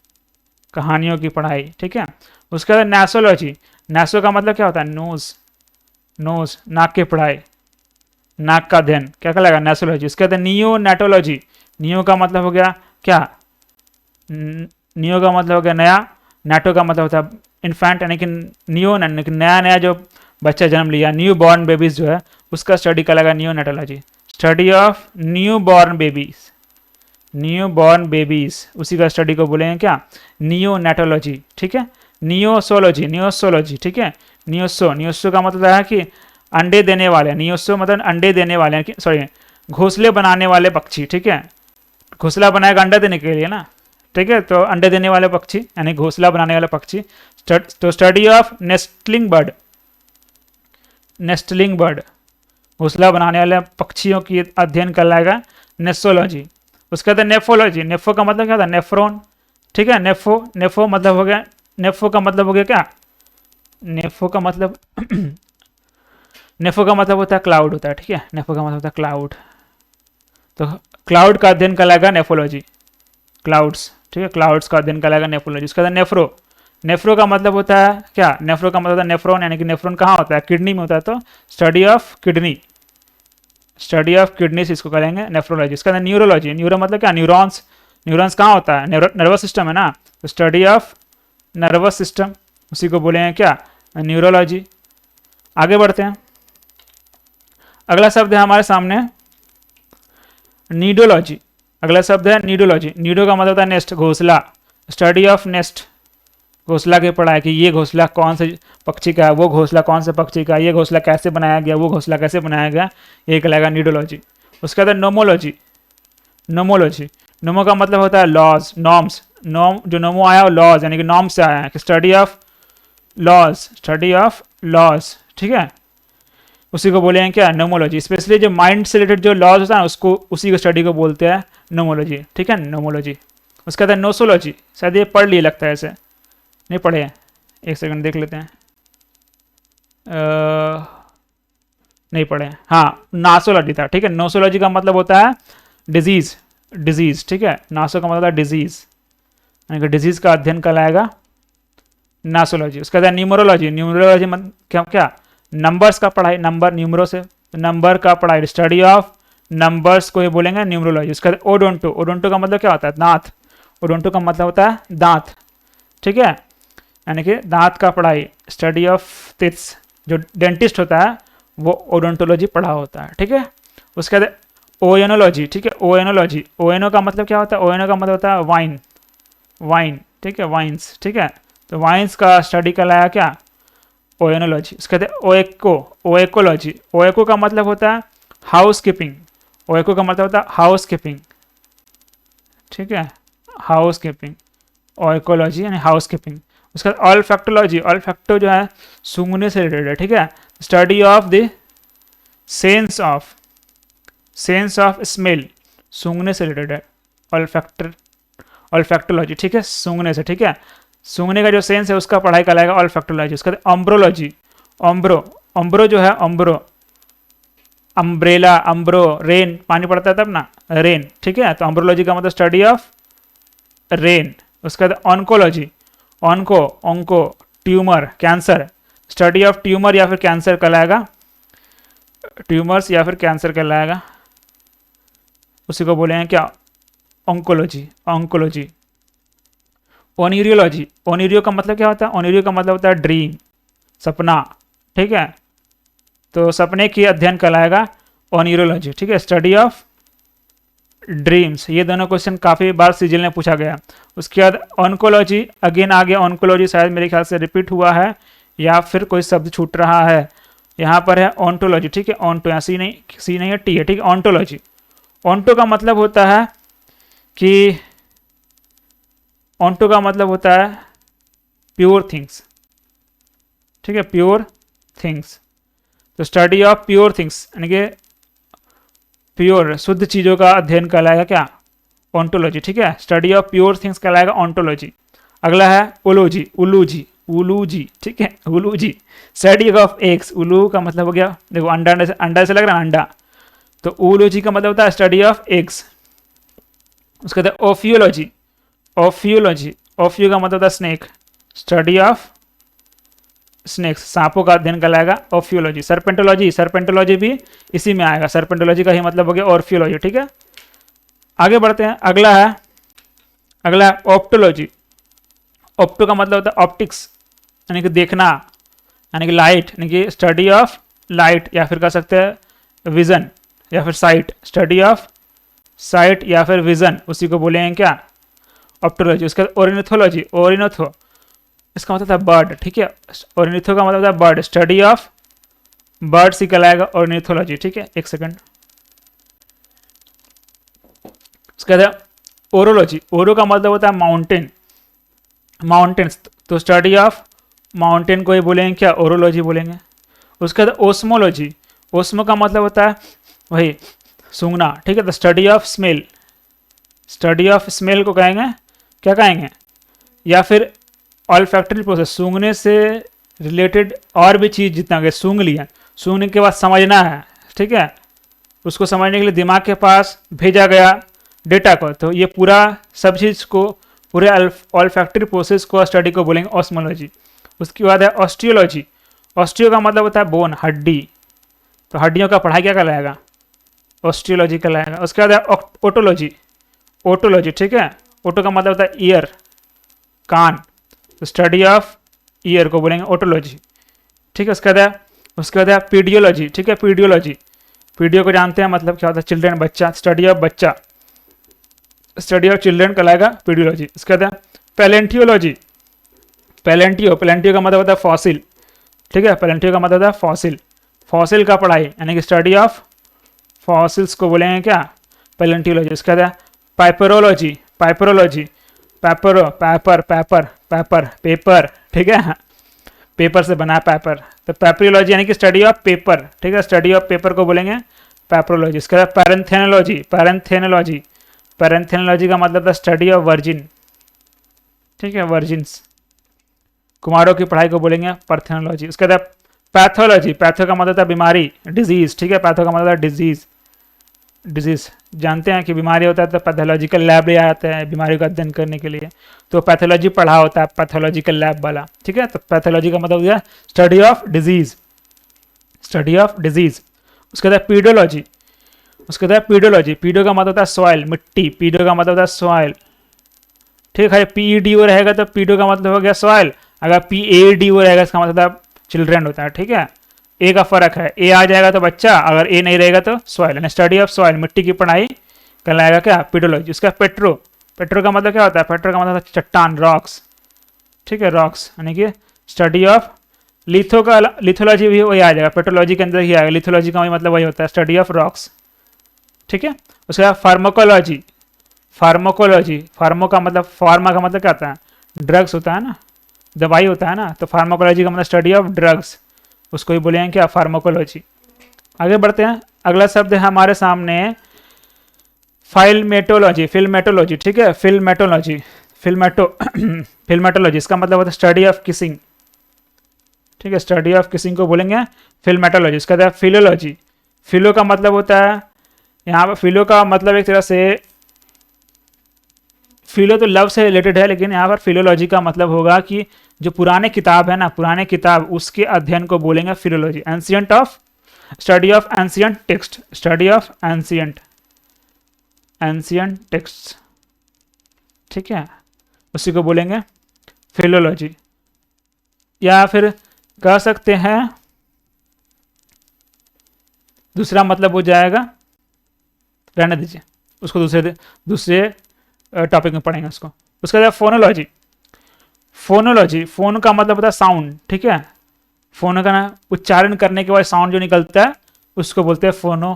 Speaker 1: कहानियों की पढ़ाई, ठीक है। उसके बाद नेसोलॉजी, नेसो का मतलब क्या होता है, नोज, नोज, नाक की पढ़ाई, नाक का अध्ययन, क्या कहलाएगा, नेसोलॉजी। उसके बाद नियोनेटोलॉजी, नियो का मतलब हो गया क्या, नियो का मतलब हो गया नया, नेटो का मतलब होता है इन्फेंट, यानी कि नियो, यानी कि नया नया जो बच्चा जन्म लिया, न्यू बॉर्न बेबीज जो है, उसका स्टडी कहलाएगा neonatology, study of new born babies, new born babies, उसी का स्टडी को बोलेंगे क्या, नियोनेटोलॉजी, ठीक है। नियोसोलॉजी, नियोसोलॉजी, ठीक है, नियोसो, नियोसो का मतलब है कि अंडे देने वाले, नियोसो मतलब अंडे देने वाले, सॉरी घोंसले बनाने वाले पक्षी, ठीक है, घोंसला बनाएगा अंडा देने के लिए ना, ठीक है, तो अंडे देने वाले पक्षी यानी घोंसला बनाने वाले पक्षी। तो study of nestling bird, nestling bird, घोंसला बनाने वाले पक्षियों की अध्ययन कहलाएगा नेसोलॉजी। उसके बाद नेफोलॉजी, नेफो का मतलब क्या होता है, नेफ्रॉन, ठीक है, नेफो, नेफो मतलब हो गया, नेफो का मतलब हो गया क्या, नेफो का मतलब नेफो का मतलब होता है क्लाउड होता है, ठीक है, नेफो का मतलब होता है क्लाउड, तो क्लाउड का अध्ययन कहलाएगा नेफोलॉजी, क्लाउड्स, ठीक है, क्लाउड्स का अध्ययन कहलाएगा नेफोलॉजी। उसके बाद नेफ्रो, नेफ्रो का मतलब होता है क्या, नेफ्रो का मतलब होता है नेफ्रॉन, यानी कि नेफ्रॉन कहाँ होता है, किडनी में होता है, तो study of kidney, study of kidneys इसको कहेंगे नेफ्रोलॉजी। इसके अंदर न्यूरोलॉजी, न्यूरो मतलब क्या, न्यूरॉन्स, न्यूरॉन्स कहाँ होता है, नर्वस सिस्टम है ना, तो स्टडी ऑफ नर्वस सिस्टम, उसी को बोलेंगे क्या, न्यूरोलॉजी। आगे बढ़ते हैं, अगला शब्द है हमारे सामने नीडोलॉजी, अगला शब्द है नीडोलॉजी, नीडो का मतलब होता है नेस्ट, घोंसला, स्टडी ऑफ नेस्ट, घोंसला की पढ़ाई कि ये घोंसला कौन से पक्षी का है, वो घोंसला कौन से पक्षी का, ये घोंसला कैसे बनाया गया, वो घोंसला कैसे बनाया गया, ये कहलाएगा नीडोलॉजी। उसके बाद नोमोलॉजी, नोमोलॉजी, नोमो का मतलब होता है लॉज, नॉर्म्स, नॉर्म, जो नोमो आया वो लॉज यानी कि नॉर्म से आया है, study of laws, study of laws, ठीक है, उसी को बोलेंगे क्या, नोमोलॉजी। स्पेशली जो माइंड से रिलेटेड जो लॉज होता है ना, उसको, उसी को स्टडी को बोलते हैं नोमोलॉजी, ठीक है, नोमोलॉजी। उसके बाद नोसोलॉजी, शायद ये पढ़ लिए लगता है, ऐसे नहीं पढ़े हैं, एक सेकंड देख लेते हैं, नहीं पढ़े हैं, हाँ नासोलॉजी था, ठीक है। नोसोलॉजी का मतलब होता है डिजीज, डिजीज, ठीक है, नासो का मतलब होता है डिजीज, यानी कि डिजीज का अध्ययन कहलाएगा नासोलॉजी। उसके बाद न्यूमरोलॉजी, न्यूमरोलॉजी मतलब क्या, क्या नंबर्स का पढ़ाई, नंबर, न्यूमरो से नंबर का पढ़ाई, स्टडी ऑफ नंबर्स को ही बोलेंगे न्यूमरोलॉजी। उसके बाद ओडोंटो, ओडोंटो का मतलब क्या होता है, दांत, ओडोंटो का मतलब होता है दांत, ठीक है, यानी कि दांत का पढ़ाई, स्टडी ऑफ टिथ्स। जो डेंटिस्ट होता है वो ओडोंटोलॉजी पढ़ा होता है, ठीक है। उसके बाद ओएनोलॉजी, ठीक है, ओएनोलॉजी। ओएनो का मतलब क्या होता है? ओएनो का मतलब होता है वाइन, वाइन, ठीक है, वाइन्स, ठीक है। तो वाइन्स का स्टडी कहलाया क्या? ओएनोलॉजी। उसके बाद ओएको, ओएकोलॉजी। ओएको का मतलब होता है हाउस कीपिंग, ओएको का मतलब होता है हाउस कीपिंग, ठीक है, हाउस कीपिंग। ओएकोलॉजी यानी हाउस कीपिंग। उसके बाद ऑल्फैक्टोलॉजी, ऑल्फैक्टो जो है सूंघने से रिलेटेड है, ठीक है। Study of the sense of smell, सूंघने से रिलेटेड है ऑल्फैक्टोलॉजी, ठीक है, सूंघने से, ठीक है। सूंघने का जो सेंस है उसका पढ़ाई कराएगा ऑल्फैक्टोलॉजी। उसके बाद अम्ब्रोलॉजी, अम्ब्रो जो है अम्ब्रो, अम्ब्रेला, अम्ब्रो, रेन, पानी पड़ता है तब ना, रेन, ठीक है। तो अम्ब्रोलॉजी का मतलब स्टडी ऑफ रेन। उसके बाद oncology, onco, tumour, cancer, study of tumour या फिर कैंसर कहलाएगा, ट्यूमर्स या फिर कैंसर कहलाएगा, उसी को बोलेंगे क्या? Oncology, oncology. ओनिरियोलॉजी, ओनिरियो का मतलब क्या होता है? ओनिरियो का मतलब होता है ड्रीम, सपना, ठीक है। तो सपने की अध्ययन कहलाएगा ओनिरियोलॉजी, ठीक है, स्टडी ऑफ ड्रीम्स। ये दोनों क्वेश्चन काफ़ी बार सीजीएल में पूछा गया। उसके बाद ऑन्कोलॉजी, अगेन आ गया ऑन्कोलॉजी, शायद मेरे ख्याल से रिपीट हुआ है या फिर कोई शब्द छूट रहा है। यहाँ पर है ऑन्टोलॉजी, ठीक है, ऑन्टो, यहाँ सी नहीं है, टी है, ठीक है, ऑन्टोलॉजी। ऑन्टो का मतलब होता है कि ऑन्टो का मतलब होता है प्योर थिंग्स, ठीक है, प्योर थिंग्स। तो स्टडी ऑफ प्योर थिंग्स यानी कि प्योर, शुद्ध चीज़ों का अध्ययन कहलाएगा क्या? ऑन्टोलॉजी, ठीक है, स्टडी ऑफ प्योर थिंग्स कहलाएगा ऑन्टोलॉजी। अगला है ओलूजी, उलूजी, उलूजी, ठीक है, उलूजी, स्टडी ऑफ एग्स। उलू का मतलब हो गया, देखो अंडा, अंडा से लग रहा है अंडा, तो उलूजी का मतलब होता है स्टडी ऑफ एग्स। उसके बाद ओफियोलॉजी, ओफियोलॉजी, ओफियो का मतलब होता है स्नेक, स्टडी ऑफ स्नेक्स, सांपों का अध्ययन कहलाएगा ओफियोलॉजी। सर्पेंटोलॉजी, सर्पेंटोलॉजी भी इसी में आएगा, सर्पेंटोलॉजी का ही मतलब हो गया ऑर्फियोलॉजी, ठीक है। आगे बढ़ते हैं, अगला है ऑप्टोलॉजी। ऑप्टो का मतलब होता है ऑप्टिक्स यानी कि देखना, यानी कि लाइट, यानी कि स्टडी ऑफ लाइट, या फिर कह सकते हैं विजन या फिर साइट, स्टडी ऑफ साइट या फिर विजन, उसी को बोलेंगे क्या? ऑप्टोलॉजी। उसके बाद ओरिनिथोलॉजी, ओरिनोथो, इसका मतलब था बर्ड, ठीक है, ओरिनिथो का मतलब था बर्ड, स्टडी ऑफ बर्ड्स ही कहलाएगा ओरिनिथोलॉजी, ठीक है। एक सेकंड। उसके बाद ओरोलॉजी, ओरो का मतलब होता है माउंटेन, माउंटेन्स, तो स्टडी ऑफ माउंटेन को ही बोलेंगे क्या? ओरोलॉजी बोलेंगे। उसके बाद ओस्मोलॉजी, ओस्मो का मतलब होता है वही सूंघना, ठीक है, तो study of smell, study of smell को कहेंगे क्या कहेंगे? या फिर ऑल्फैक्टरी प्रोसेस, सूंघने से रिलेटेड और भी चीज़ जितना कि सूंघ लिया, सूंघने के बाद समझना है, ठीक है, उसको समझने के लिए दिमाग के पास भेजा गया डेटा को, तो ये पूरा सब चीज़ को, पूरे ऑल्फैक्टरी प्रोसेस को, स्टडी को बोलेंगे ऑस्मोलॉजी। उसके बाद है ऑस्टियोलॉजी, ऑस्टियो का मतलब होता है बोन, हड्डी, तो हड्डियों का पढ़ाई क्या कहलाएगा? ऑस्टियोलॉजी कहलाएगा। उसके बाद है ओटोलॉजी, ओटोलॉजी, ठीक है, ओटो का मतलब होता है ईयर, कान, तो स्टडी ऑफ ईयर को बोलेंगे ओटोलॉजी, ठीक है। उसके बाद है पीडियोलॉजी, ठीक है, पीडियोलॉजी, पीडियो को जानते हैं मतलब क्या होता है? चिल्ड्रन, बच्चा, स्टडी ऑफ बच्चा, स्टडी ऑफ चिल्ड्रन कहलाएगा पीडियोलॉजी। उसके बाद पैलेंटियोलॉजी, पैलेंटियो, पैलेंटियो का मतलब होता है फॉसिल, ठीक है, पैलेंटियो का मतलब होता है फॉसिल, फॉसिल का पढ़ाई यानी कि स्टडी ऑफ फॉसिल्स को बोलेंगे क्या? पैलेंटियोलॉजी। उसके बाद पाइपरोलॉजी, पाइपरोलॉजी, पेपरो, पेपर, पेपर, पेपर, पेपर, ठीक है, पेपर से बना पेपर, तो पेपरोलॉजी यानी कि स्टडी ऑफ पेपर, ठीक है, स्टडी ऑफ पेपर को बोलेंगे पेपरोलॉजी। इसके बाद पैरेंथेनोलॉजी, पैरेंथेनोलॉजी, पैरेंथेनोलॉजी का मतलब था स्टडी ऑफ वर्जिन, ठीक है, वर्जिन्स, कुमारों की पढ़ाई को बोलेंगे पैरेंथेनोलॉजी। उसके बाद पैथोलॉजी, पैथो का मतलब था बीमारी, डिजीज, ठीक है, पैथो का मतलब था डिजीज, डिजीज जानते हैं कि बीमारी होता है तो पैथोलॉजिकल लैब ले आते हैं बीमारी का अध्ययन करने के लिए, तो पैथोलॉजी पढ़ा होता है पैथोलॉजिकल लैब वाला, ठीक है। तो पैथोलॉजी का मतलब हो गया study of disease, study of disease. उसके बाद पीडोलॉजी, उसके बाद पीडोलॉजी, पीडो का मतलब होता है सॉइल, मिट्टी, पीडो का मतलब होता है सॉइल, ठीक है, पीडीओ रहेगा तो पीडो का मतलब हो गया सॉइल, अगर PAD वो रहेगा इसका मतलब चिल्ड्रन होता है, ठीक है। ए का फर्क है, ए आ जाएगा तो बच्चा, अगर ए नहीं रहेगा तो सॉइल। स्टडी ऑफ सॉइल, मिट्टी की पढ़ाई कहलाएगा क्या, पेडोलॉजी। उसका पेट्रो, पेट्रो का मतलब क्या होता है, पेट्रो का मतलब चट्टान, रॉक्स, ठीक है, रॉक्स, यानी कि स्टडी ऑफ। लिथो का लिथोलॉजी भी वही आ जाएगा, पेट्रोलॉजी के अंदर ही आएगा, लिथोलॉजी का मतलब वही होता है, स्टडी ऑफ रॉक्स, ठीक है। उसके बाद फार्माकोलॉजी, फार्माकोलॉजी, फार्मो का मतलब, फार्मा का मतलब क्या होता है, ड्रग्स होता है ना, दवाई होता है ना, तो फार्माकोलॉजी का मतलब स्टडी ऑफ ड्रग्स, उसको ही बोलेंगे क्या, फार्माकोलॉजी। आगे बढ़ते हैं, अगला शब्द है हमारे सामने फाइलमेटोलॉजी, फिल्मेटोलॉजी, ठीक है, फिल्मेटोलॉजी, फिल्मेटोलॉजी, इसका मतलब होता है स्टडी ऑफ किसिंग, ठीक है, स्टडी ऑफ किसिंग को बोलेंगे फिल्मेटोलॉजी। इसका बाद फिलोलॉजी, फिलो का मतलब होता है, यहाँ पर फिलो का मतलब एक तरह से, फिलो तो लव से रिलेटेड है, लेकिन यहाँ पर फिलोलॉजी का मतलब होगा कि जो पुराने किताब है ना, पुराने किताब, उसके अध्ययन को बोलेंगे philology. Ancient of, study of ancient text, study of ancient text, ठीक है, उसी को बोलेंगे फिलोलॉजी। या फिर कह सकते हैं दूसरा मतलब हो जाएगा, रहने दीजिए उसको, दूसरे टॉपिक में पढ़ेंगे उसको। उसके बाद फोनोलॉजी, फोनोलॉजी, फोन का मतलब होता है साउंड, ठीक है, फोन का ना उच्चारण करने के बाद साउंड जो निकलता है उसको बोलते हैं फोनो,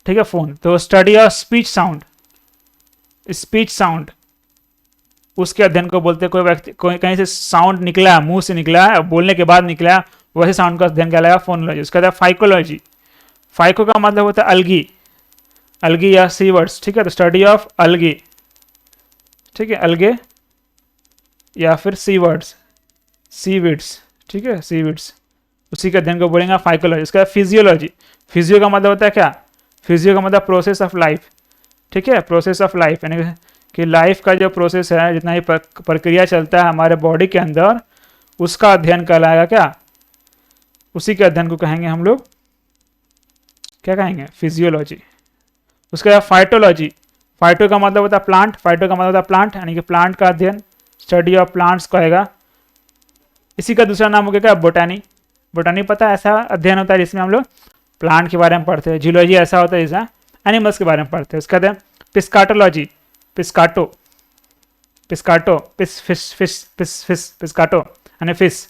Speaker 1: ठीक है, फोन। तो study of speech sound, speech sound, उसके अध्ययन को बोलते हैं, कोई व्यक्ति कोई कहीं से साउंड निकला, मुंह से निकला, बोलने के बाद निकला, वैसे साउंड का अध्ययन कहलाएगा फोनोलॉजी। उसके बाद फाइकोलॉजी, फाइको का मतलब होता है अलगी, अलगी या सीवर्ड्स, ठीक है, तो स्टडी ऑफ अलगी, ठीक है, अलगे या फिर सीवर्ड्स, सीविड्स, ठीक है, सीविड्स, उसी के अध्ययन को बोलेंगे फाइकोलॉजी। इसका फिजियोलॉजी, फिजियो का मतलब होता है क्या, फिजियो का मतलब प्रोसेस ऑफ लाइफ, ठीक है, प्रोसेस ऑफ लाइफ, यानी कि लाइफ का जो प्रोसेस है, जितना ही प्रक्रिया चलता है हमारे बॉडी के अंदर, उसका अध्ययन कहलाएगा क्या, उसी के अध्ययन को कहेंगे हम लोग क्या कहेंगे, फिजियोलॉजी। उसके बाद फाइटोलॉजी, फाइटो का मतलब होता है प्लांट, फाइटो का मतलब होता है प्लांट, यानी कि प्लांट का अध्ययन, स्टडी ऑफ प्लांट्स कहेगा। इसी का दूसरा नाम हो गया क्या, बोटानी, बोटानी पता है, ऐसा अध्ययन होता है जिसमें हम लोग प्लांट के बारे में पढ़ते हैं। जियोलॉजी ऐसा होता है जैसा एनिमल्स के बारे में पढ़ते हैं। उसके बाद पिस्काटोलॉजी, पिस्काटो, पिस्काटो, पिस फिश फिश पिस फिश पिस्काटो यानी फिश,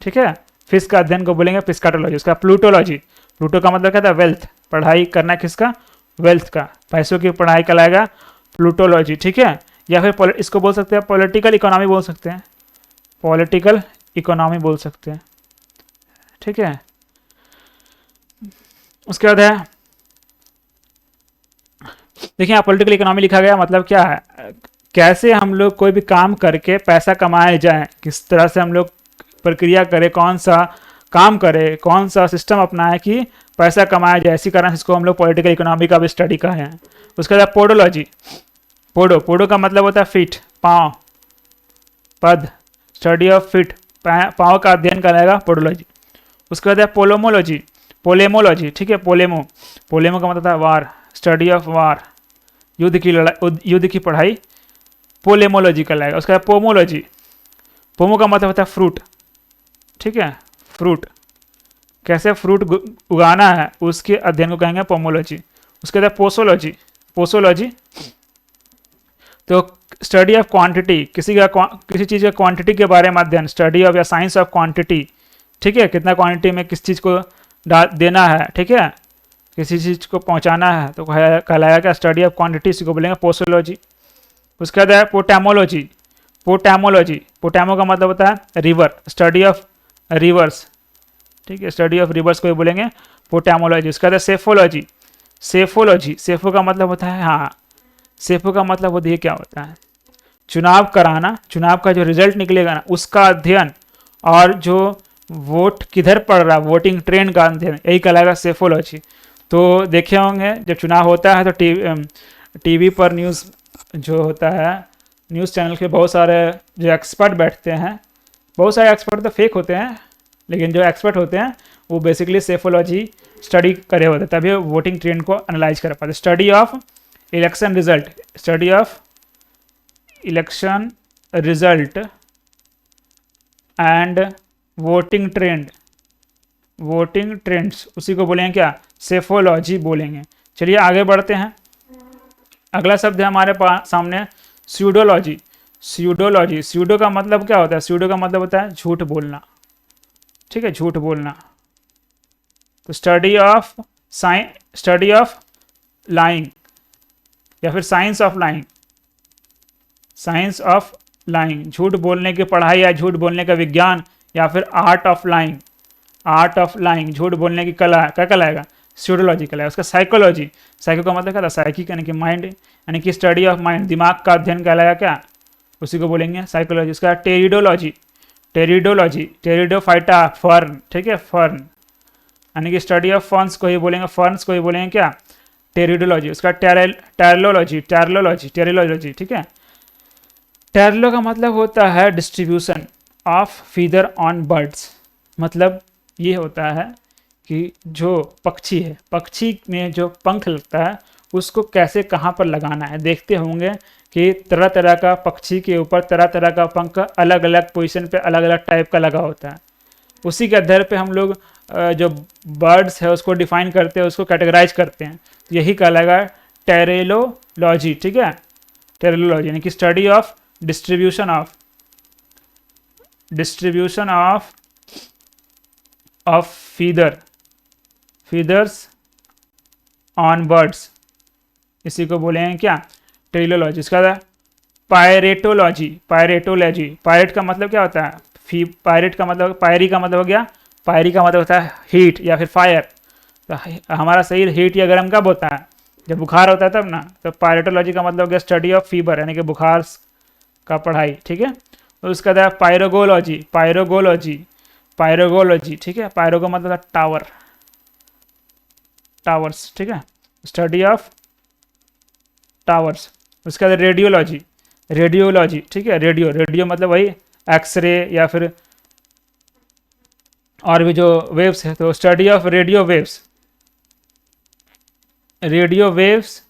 Speaker 1: ठीक है, फिश का अध्ययन को बोलेंगे पिस्काटोलॉजी। उसका प्लूटोलॉजी, प्लूटो का मतलब क्या था, वेल्थ, पढ़ाई करना किसका, वेल्थ का, पैसों की पढ़ाई कहलाएगा प्लूटोलॉजी, ठीक है। या फिर इसको बोल सकते हैं पॉलिटिकल इकोनॉमी बोल सकते हैं, पॉलिटिकल इकोनॉमी बोल सकते हैं, ठीक है। उसके बाद है, देखिए यहाँ पॉलिटिकल इकोनॉमी लिखा गया, मतलब क्या है, कैसे हम लोग कोई भी काम करके पैसा कमाए जाए, किस तरह से हम लोग प्रक्रिया करें, कौन सा काम करें, कौन सा सिस्टम अपनाएं कि पैसा कमाया जाए, इसी कारण इसको हम लोग पॉलिटिकल इकोनॉमी का भी स्टडी का है। उसके बाद पोडोलॉजी, पोडो, पोडो का मतलब होता है फीट, पाँव, पद, स्टडी ऑफ फीट, पाँव का अध्ययन कराएगा पोडोलॉजी। उसके बाद है पोलोमोलॉजी, पोलेमोलॉजी, ठीक है, पोलेमो, पोलेमो का मतलब होता है वार, स्टडी ऑफ वार, युद्ध की लड़ाई, युद्ध की पढ़ाई पोलेमोलॉजी कहलाएगा। उसके बाद पोमोलॉजी, पोमो का मतलब होता है फ्रूट, ठीक है, फ्रूट, कैसे फ्रूट उगाना है उसके अध्ययन को कहेंगे पोमोलॉजी। उसके बाद पोसोलॉजी, पोसोलॉजी तो स्टडी ऑफ क्वांटिटी, किसी चीज़ का क्वांटिटी के बारे में अध्ययन, स्टडी ऑफ या साइंस ऑफ क्वांटिटी, ठीक है, कितना क्वांटिटी में किस चीज़ को देना है, ठीक है, किसी चीज़ को पहुंचाना है, तो कहलाएगा क्या, स्टडी ऑफ क्वांटिटी, इसी को बोलेंगे पोसोलॉजी। उसके बाद है पोटामोलॉजी, पोटामोलॉजी, पोटामो का मतलब होता है रिवर, स्टडी ऑफ रिवर्स, ठीक है, स्टडी ऑफ रिवर्स को बोलेंगे पोटामोलॉजी। उसके बाद सेफोलॉजी, सेफोलॉजी, सेफो का मतलब होता है, हाँ, सेफो का मतलब होता है क्या होता है, चुनाव कराना, चुनाव का जो रिजल्ट निकलेगा ना उसका अध्ययन, और जो वोट किधर पड़ रहा, वोटिंग ट्रेंड का अध्ययन, यही कहलाएगा सेफोलॉजी। तो देखे होंगे जब चुनाव होता है तो टीवी पर न्यूज़ जो होता है, न्यूज़ चैनल के बहुत सारे जो एक्सपर्ट बैठते हैं, बहुत सारे एक्सपर्ट तो फेक होते हैं, लेकिन जो एक्सपर्ट होते हैं वो बेसिकली सेफोलॉजी स्टडी करे होते हैं, तभी वोटिंग ट्रेंड को एनालाइज कर पाते। Study of election result, study of election result and voting trend, voting trends उसी को बोलेंगे क्या, सेफोलॉजी बोलेंगे। चलिए आगे बढ़ते हैं। अगला शब्द है हमारे पास सामने स्यूडोलॉजी। स्यूडोलॉजी, स्यूडो का मतलब क्या होता है, स्यूडो का मतलब होता है झूठ बोलना, ठीक है, झूठ बोलना। तो स्टडी ऑफ लाइंग या फिर science of lying, science of lying, झूठ बोलने की पढ़ाई या झूठ बोलने का विज्ञान, या फिर art of lying, art of lying, झूठ बोलने की कला, क्या कहलाएगा, स्यूडोलॉजी कहलाएगा। उसका साइकोलॉजी, साइको का मतलब क्या था, साइकिक यानी कि माइंड, यानी कि स्टडी ऑफ माइंड, दिमाग का अध्ययन कहलाएगा क्या, उसी को बोलेंगे साइकोलॉजी। उसका टेरिडोलॉजी, टेरिडोलॉजी, टेरिडोफाइटा फर्न, ठीक है, फर्न यानी कि स्टडी ऑफ फर्न्स को ही बोलेंगे, फर्न्स को ही बोलेंगे क्या, टेरिडोलॉजी। उसका टेरलोलॉजी, टेरलोलॉजी, टेरिलॉजी, ठीक है। टेरलो का मतलब होता है distribution of feather on birds, मतलब ये होता है कि जो पक्षी है, पक्षी में जो पंख लगता है उसको कैसे कहाँ पर लगाना है। देखते होंगे कि तरह तरह का पक्षी के ऊपर तरह तरह का पंख अलग अलग पोजीशन पे अलग अलग टाइप का लगा होता है। उसी के आधार पे हम लोग जो बर्ड्स है उसको डिफाइन करते हैं, उसको कैटेगराइज करते हैं। तो यही कहलाएगा टेरेलोलॉजी, ठीक है, टेरेलोलॉजी यानी कि study of distribution of feathers on birds, इसी को बोलेंगे क्या, टेरिलोलॉजी। इसका पायरेटोलॉजी, पायरेटोलॉजी, पायरेट का मतलब क्या होता है, पायरेट का मतलब, पायरी का मतलब हो गया, पायरी का मतलब होता है हीट या फिर फायर। तो हमारा शरीर हीट या गर्म कब होता है, जब बुखार होता है तब ना। तो पायरेटोलॉजी का मतलब हो गया स्टडी ऑफ फीवर यानी कि बुखार का पढ़ाई, ठीक है। तो उसका था पायरोगोलॉजी, पायरोगोलॉजी, पायरोगोलॉजी, ठीक है, पायरो का मतलब टावर, टावर्स, ठीक है, स्टडी ऑफ टावर्स। उसके बाद रेडियोलॉजी, रेडियोलॉजी, ठीक है, रेडियो, रेडियो मतलब वही एक्सरे या फिर और भी जो वेव्स है, तो study of radio waves, radio waves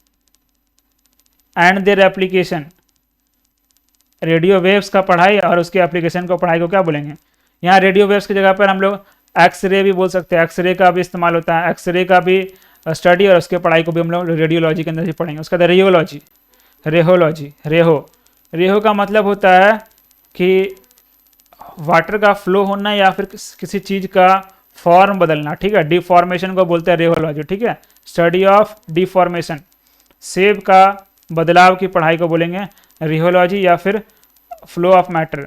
Speaker 1: and their application, radio waves का पढ़ाई और उसके एप्लीकेशन को पढ़ाई को क्या बोलेंगे। यहाँ रेडियो वेव्स की जगह पर हम लोग एक्सरे भी बोल सकते हैं, एक्सरे का भी इस्तेमाल होता है, एक्सरे का भी स्टडी और उसके पढ़ाई को भी हम लोग रेडियोलॉजी के अंदर ही पढ़ेंगे। उसका रेडियोलॉजी, रेहोलॉजी, रेहो का मतलब होता है कि वाटर का फ्लो होना या फिर किसी चीज़ का फॉर्म बदलना, ठीक है, डिफॉर्मेशन को बोलते हैं रेहोलॉजी, ठीक है, स्टडी ऑफ डिफॉर्मेशन, सेब का बदलाव की पढ़ाई को बोलेंगे रेहोलॉजी, या फिर flow of matter,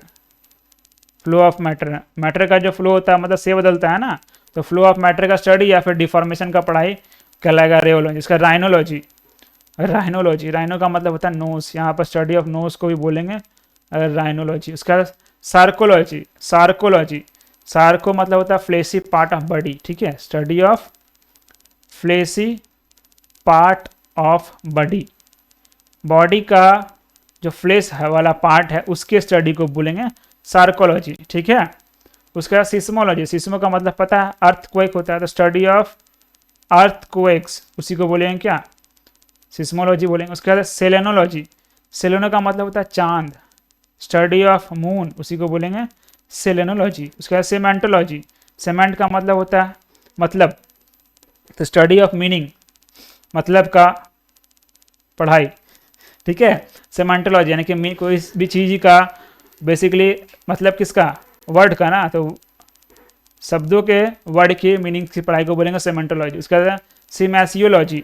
Speaker 1: flow of matter, matter का जो फ्लो होता है मतलब से बदलता है ना, तो फ्लो ऑफ मैटर का स्टडी या फिर डिफॉर्मेशन का पढ़ाई कहलाएगा रेहोलॉजी। इसका राइनोलॉजी, राइनोलॉजी, राइनो का मतलब होता है नोस, यहाँ पर स्टडी ऑफ नोस को भी बोलेंगे राइनोलॉजी। उसका सार्कोलॉजी, सार्कोलॉजी, सार्को मतलब होता है फ्लेसी पार्ट ऑफ बॉडी, ठीक है, study of fleshy part of body, body का जो फ्लेश है वाला पार्ट है उसके स्टडी को बोलेंगे सार्कोलॉजी, ठीक है। उसका सिस्मोलॉजी, सिस्मो का मतलब पता है अर्थक्वेक होता है, तो स्टडी ऑफ अर्थक्वेक्स उसी को बोलेंगे क्या, सिस्मोलॉजी बोलेंगे। उसके बाद सेलेनोलॉजी, सेलेनो का मतलब होता है चांद, स्टडी ऑफ मून उसी को बोलेंगे सेलेनोलॉजी। उसके बाद सेमेंटोलॉजी, सेमेंट का मतलब होता है मतलब, तो स्टडी ऑफ मीनिंग, मतलब का पढ़ाई, ठीक है, सेमेंटोलॉजी यानी कि कोई भी चीज़ का बेसिकली मतलब किसका, वर्ड का ना, तो शब्दों के वर्ड की मीनिंग की पढ़ाई को बोलेंगे सेमेंटोलॉजी। उसके बाद सीमैसियोलॉजी,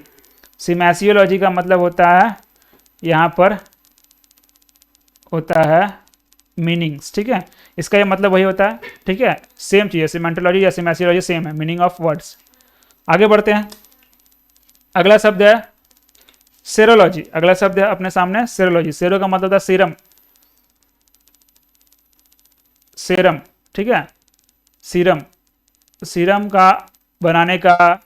Speaker 1: सीमैसियोलॉजी का मतलब होता है यहाँ पर होता है मीनिंग्स, ठीक है, इसका ये मतलब वही होता है, ठीक है, सेम चीज़ है, सीमेंटोलॉजी या सीमैसियोलॉजी सेम है, मीनिंग ऑफ वर्ड्स। आगे बढ़ते हैं, अगला शब्द है सेरोलॉजी, अगला शब्द है अपने सामने सेरोलॉजी। सेरो का मतलब होता है सीरम, सीरम, ठीक है, सीरम, सीरम का बनाने का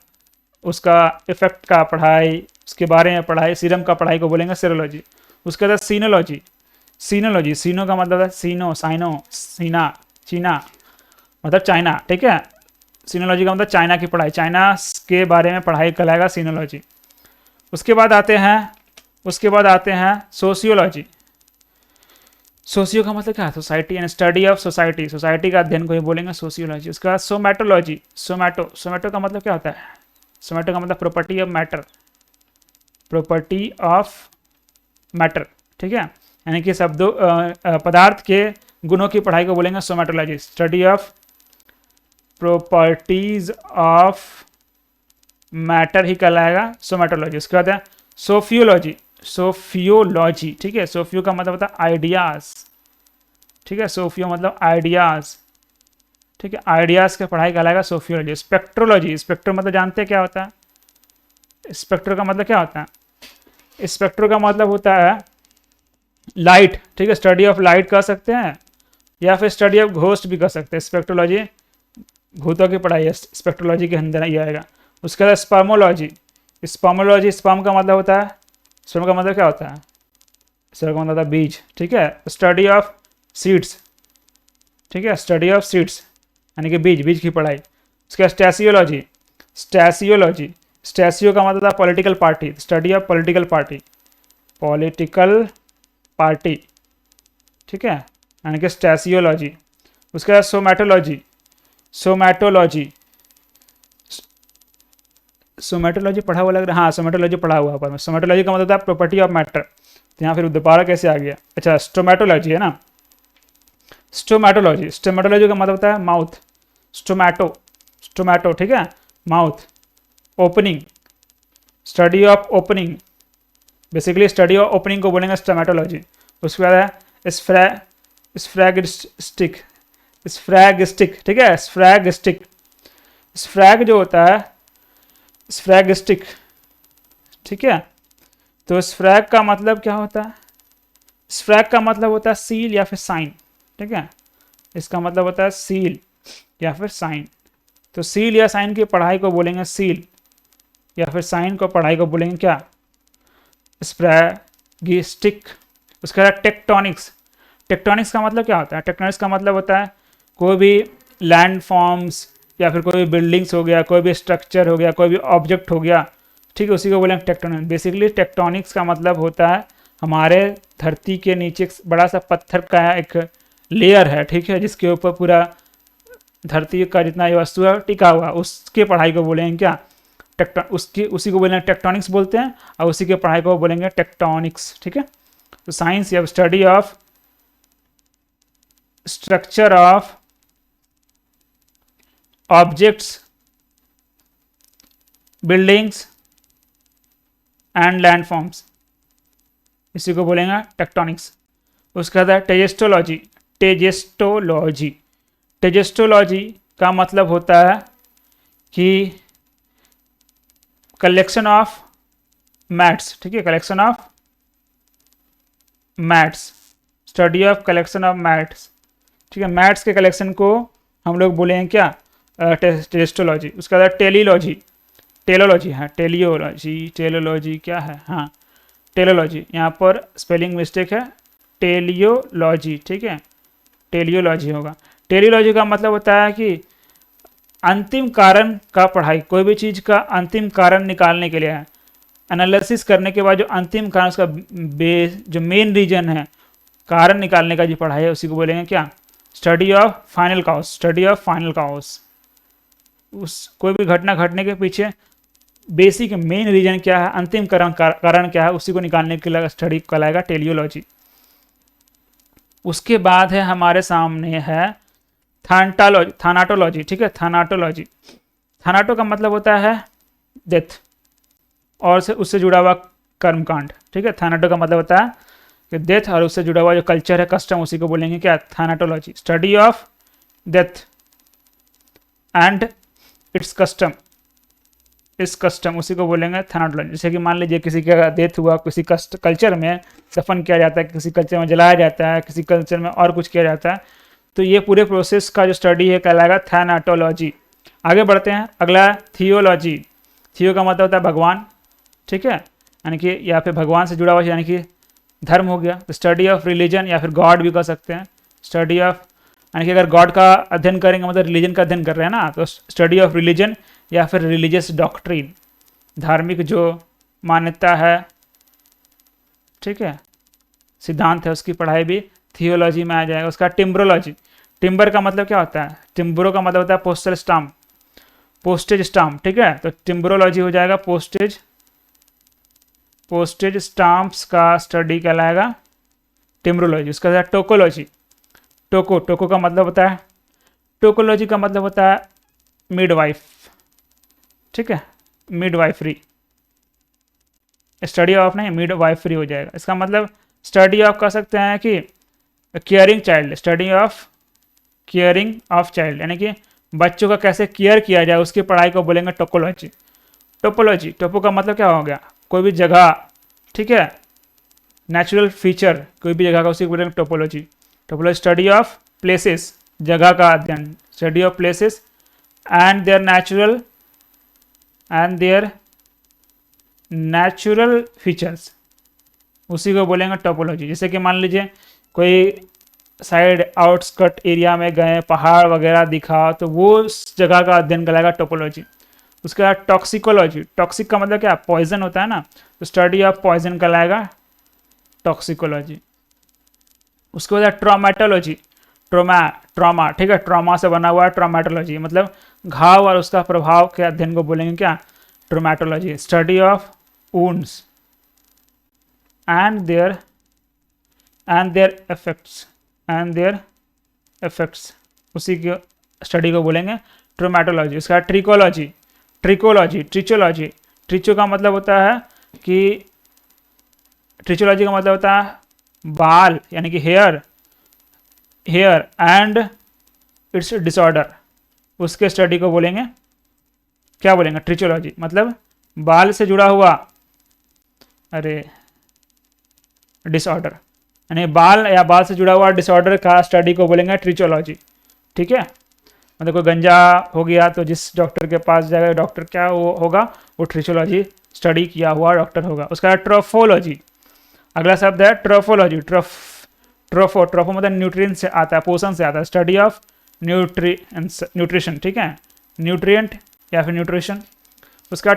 Speaker 1: उसका इफेक्ट का पढ़ाई, उसके बारे में पढ़ाई, सीरम का पढ़ाई को बोलेंगे सेरोलॉजी। उसके बाद सीनोलॉजी, सीनोलॉजी, सीनो का मतलब है सीनो, साइनो, सीना, चीना मतलब चाइना, ठीक है, सीनोलॉजी का मतलब चाइना की पढ़ाई, चाइना के बारे में पढ़ाई कहलाएगा सीनोलॉजी। उसके बाद आते हैं सोशियोलॉजी, सोशियो का मतलब क्या है? Society and study of society, society का अध्ययन को ही बोलेंगे सोशियोलॉजी। उसके बाद सोमैटोलॉजी, सोमैटो का मतलब क्या होता है? सोमैटो का मतलब property of matter, property of matter, ठीक है, यानी कि शब्दों पदार्थ के गुणों की पढ़ाई को बोलेंगे somatology, study of properties of matter ही कहलाएगा सोमैटोलॉजी। उसके बाद है सोफियोलॉजी, सोफियोलॉजी, ठीक है, सोफियो का मतलब होता है आइडियाज, ठीक है, सोफियो मतलब आइडियाज, ठीक है, आइडियाज की पढ़ाई कहलाएगा सोफियोलॉजी। स्पेक्ट्रोलॉजी, स्पेक्ट्रो मतलब जानते हैं क्या होता है? स्पेक्ट्रो का मतलब क्या होता है? स्पेक्ट्रो का मतलब होता है लाइट, ठीक है, स्टडी ऑफ लाइट कह सकते हैं या फिर स्टडी ऑफ घोस्ट भी कह सकते हैं। स्पेक्ट्रोलॉजी भूतों की पढ़ाई है, स्पेक्ट्रोलॉजी के अंदर ही आएगा। उसके बाद स्पर्मोलॉजी, स्पर्मोलॉजी, स्पर्म का मतलब होता है, स्पर्म का मतलब क्या होता है? स्पर्म का मतलब होता है बीज, ठीक है, स्टडी ऑफ सीड्स, ठीक है, स्टडी ऑफ सीड्स यानी कि बीज, बीज की पढ़ाई। उसके बाद स्टैसियोलॉजी, स्टैसियोलॉजी, स्टैसियो का मतलब था political party, study of political party, political party, ठीक है, यानी कि स्टैसियोलॉजी। उसके बाद सोमैटोलॉजी, सोमैटोलॉजी, सोमैटोलॉजी पढ़ा हुआ लग रहा है, हाँ सोमैटोलॉजी पढ़ा हुआ पर सोमैटोलॉजी का मतलब था प्रॉपर्टी ऑफ मैटर। तो यहाँ फिर दोबारा कैसे आ गया? अच्छा स्टोमैटोलॉजी है ना, स्टोमैटोलॉजी, स्टोमैटोलॉजी का मतलब होता है माउथ, स्टोमैटो, स्टोमैटो, ठीक है, mouth, opening, study of opening, basically study of opening को बोलेंगे स्टोमैटोलॉजी। उसके बाद है स्फ्रैगिस्टिक, स्फ्रैगिस्टिक, ठीक है, स्फ्रैगिस्टिक, स्फ्रैग जो होता है स्फ्रैगिस्टिक, ठीक है, तो स्फ्रैग का मतलब क्या होता है? स्फ्रैग का मतलब होता है सील या फिर साइन, ठीक है, इसका मतलब होता है सील या फिर साइन। तो सील या साइन की पढ़ाई को बोलेंगे सील, या फिर साइन को पढ़ाई को बोलेंगे क्या? स्फ्रैगिस्टिक। उसके बाद टेक्टोनिक्स, टेक्टोनिक्स का मतलब क्या होता है? टेक्टोनिक्स का मतलब होता है कोई भी लैंड फॉर्म्स या फिर कोई भी बिल्डिंग्स हो गया, कोई भी स्ट्रक्चर हो गया, कोई भी ऑब्जेक्ट हो गया, ठीक है, उसी को बोलेंगे टेक्टोनिक्स। बेसिकली टेक्टोनिक्स का मतलब होता है हमारे धरती के नीचे बड़ा सा पत्थर का एक लेयर है, ठीक है, जिसके ऊपर पूरा धरती का जितना ये वस्तु है टिका हुआ, उसके पढ़ाई को बोलेंगे क्या? उसी को बोलेंगे टेक्टोनिक्स बोलते हैं, और उसी के पढ़ाई को बोलेंगे टेक्टोनिक्स, ठीक है। तो साइंस या study of structure of objects, buildings and landforms, इसी को बोलेंगे टेक्टोनिक्स। उसके बाद है टेजेस्टोलॉजी, टेजेस्टोलॉजी, टेजेस्टोलॉजी का मतलब होता है कि कलेक्शन ऑफ मैट्स, ठीक है, collection of mats, study of collection of mats, ठीक है, मैट्स के कलेक्शन को हम लोग बोलेंगे क्या? टेजेस्टोलॉजी। उसके बाद टेलीलॉजी, टेलोलॉजी है, टेलियोलॉजी, टेलोलॉजी क्या है? हाँ टेलोलॉजी, यहाँ पर स्पेलिंग मिस्टेक है, टेलियोलॉजी, ठीक है, टेलियोलॉजी होगा। टेलियोलॉजी का मतलब होता है कि अंतिम कारण का पढ़ाई, कोई भी चीज़ का अंतिम कारण निकालने के लिए है, एनालिसिस करने के बाद जो अंतिम कारण, उसका बेस जो मेन रीजन है, कारण निकालने का जो पढ़ाई है, उसी को बोलेंगे क्या? Study of final cause, study of final cause. उस कोई भी घटना घटने के पीछे बेसिक मेन रीजन क्या है, अंतिम कारण क्या है, उसी को निकालने के लिए स्टडी कहलाएगा टेलियोलॉजी। उसके बाद है हमारे सामने है थानाटोलॉजी, ठीक है, थानाटोलॉजी। थानाटो का मतलब होता है डेथ और से उससे जुड़ा हुआ कर्मकांड, ठीक है, थानाटो का मतलब होता है कि डेथ और उससे जुड़ा हुआ जो कल्चर है, कस्टम, उसी को बोलेंगे क्या? Thanatology, study of death and its custom, इस कस्टम, उसी को बोलेंगे थानाटोलॉजी। जैसे कि मान लीजिए किसी का डेथ हुआ, किसी कल्चर में दफन किया जाता है, किसी कल्चर में जलाया जाता है, किसी कल्चर में और कुछ किया जाता है, तो ये पूरे प्रोसेस का जो स्टडी है कहलाएगा थानाटोलॉजी। आगे बढ़ते हैं, अगला थियोलॉजी। थियो का मतलब होता है भगवान, ठीक है, यानी कि यहाँ पे भगवान से जुड़ा हुआ यानी कि धर्म हो गया। तो स्टडी ऑफ रिलीजन या फिर गॉड भी कह सकते हैं, स्टडी ऑफ, यानी कि अगर गॉड का अध्ययन करेंगे मतलब रिलीजन का अध्ययन कर रहे हैं ना, तो स्टडी ऑफ रिलीजन या फिर रिलीजियस डॉक्ट्रिन, धार्मिक जो मान्यता है, ठीक है, सिद्धांत है, उसकी पढ़ाई भी थियोलॉजी में आ जाएगा। उसका टिम्ब्रोलॉजी, टिम्बर का मतलब क्या होता है, टिम्ब्रो का मतलब होता है पोस्टल स्टाम्प, पोस्टेज स्टाम्प, ठीक है। तो टिम्ब्रोलॉजी हो जाएगा पोस्टेज, पोस्टेज स्टाम्प्स का स्टडी कहलाएगा टिम्ब्रोलॉजी। उसका बाद टोकोलॉजी, टोको, टोको का मतलब होता है, टोकोलॉजी का मतलब होता है मिडवाइफ, ठीक है, मिडवाइफरी, स्टडी ऑफ नहीं मिडवाइफरी हो जाएगा। इसका मतलब स्टडी ऑफ कह सकते हैं कि caring child, study of caring of child, यानी कि बच्चों का कैसे केयर किया जाए उसकी पढ़ाई को बोलेंगे टोपोलॉजी। टोपोलॉजी, टोपो का मतलब क्या हो गया, कोई भी जगह, ठीक है, नेचुरल फीचर कोई भी जगह का, उसी को बोलेंगे topology. Topology study of places, जगह का अध्ययन, study of places and there natural features, उसी को बोलेंगे टोपोलॉजी। जैसे कि मान लीजिए कोई साइड आउटस्कट एरिया में गए, पहाड़ वगैरह दिखा, तो वो उस जगह का अध्ययन कराएगा टोपोलॉजी। उसके बाद टॉक्सिकोलॉजी, टॉक्सिक का मतलब क्या, पॉइजन होता है ना, तो स्टडी ऑफ पॉइजन कहलाएगा टॉक्सिकोलॉजी। उसके बाद ट्रॉमेटोलॉजी, ट्रॉमा, ठीक है, ट्रॉमा से बना हुआ है ट्रॉमेटोलॉजी, मतलब घाव और उसका प्रभाव के अध्ययन को बोलेंगे क्या, traumatology. Study of wounds and there effects, उसी की स्टडी को बोलेंगे ट्रोमेटोलॉजी। उसका ट्रिकोलॉजी, ट्रिचोलॉजी, ट्रिचो का मतलब होता है कि, ट्रिचोलॉजी का मतलब होता है बाल, यानी कि हेयर एंड इट्स डिसऑर्डर, उसके स्टडी को बोलेंगे क्या बोलेंगे, ट्रिचोलॉजी। मतलब बाल से जुड़ा हुआ, डिसऑर्डर, यानी बाल या बाल से जुड़ा हुआ डिसऑर्डर का स्टडी को बोलेंगे ट्रिचोलॉजी, ठीक है। मतलब कोई गंजा हो गया तो जिस डॉक्टर के पास जाएगा, डॉक्टर क्या वो होगा, वो ट्रिचोलॉजी स्टडी किया हुआ डॉक्टर होगा। उसका ट्रोफोलॉजी, अगला शब्द है ट्रोफोलॉजी। ट्रोफो मतलब न्यूट्रिएंट से आता है, पोषण से आता है, स्टडी ऑफ न्यूट्रिशन, ठीक है, न्यूट्रिएंट या फिर न्यूट्रिशन। उसका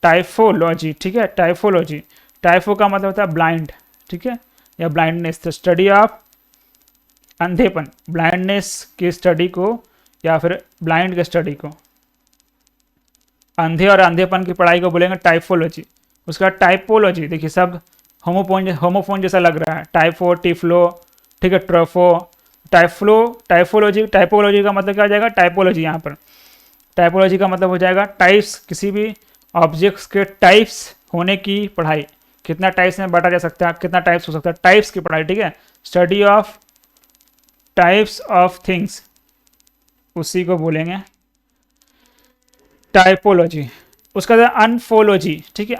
Speaker 1: टाइफोलॉजी, ठीक है, टाइफोलॉजी, टाइफो का मतलब होता है ब्लाइंड, ठीक है, या ब्लाइंडनेस, तो स्टडी ऑफ अंधेपन, ब्लाइंडनेस की स्टडी को या फिर ब्लाइंड के स्टडी को, अंधे और अंधेपन की पढ़ाई को बोलेंगे टाइफोलॉजी। उसका टाइपोलॉजी, देखिए सब होमोफोन जैसा लग रहा है, टाइफो, टिफ्लो, ठीक है, ट्रोफो, टाइपोलॉजी का मतलब क्या हो जाएगा, टाइपोलॉजी। यहाँ पर टाइपोलॉजी का मतलब हो जाएगा टाइप्स, किसी भी ऑब्जेक्ट्स के टाइप्स होने की पढ़ाई, कितना टाइप्स में बांटा जा सकता है, कितना टाइप्स हो सकता है, टाइप्स की पढ़ाई, ठीक है, study of types of things, उसी को बोलेंगे टाइपोलॉजी। उसका अनफोलॉजी, ठीक है,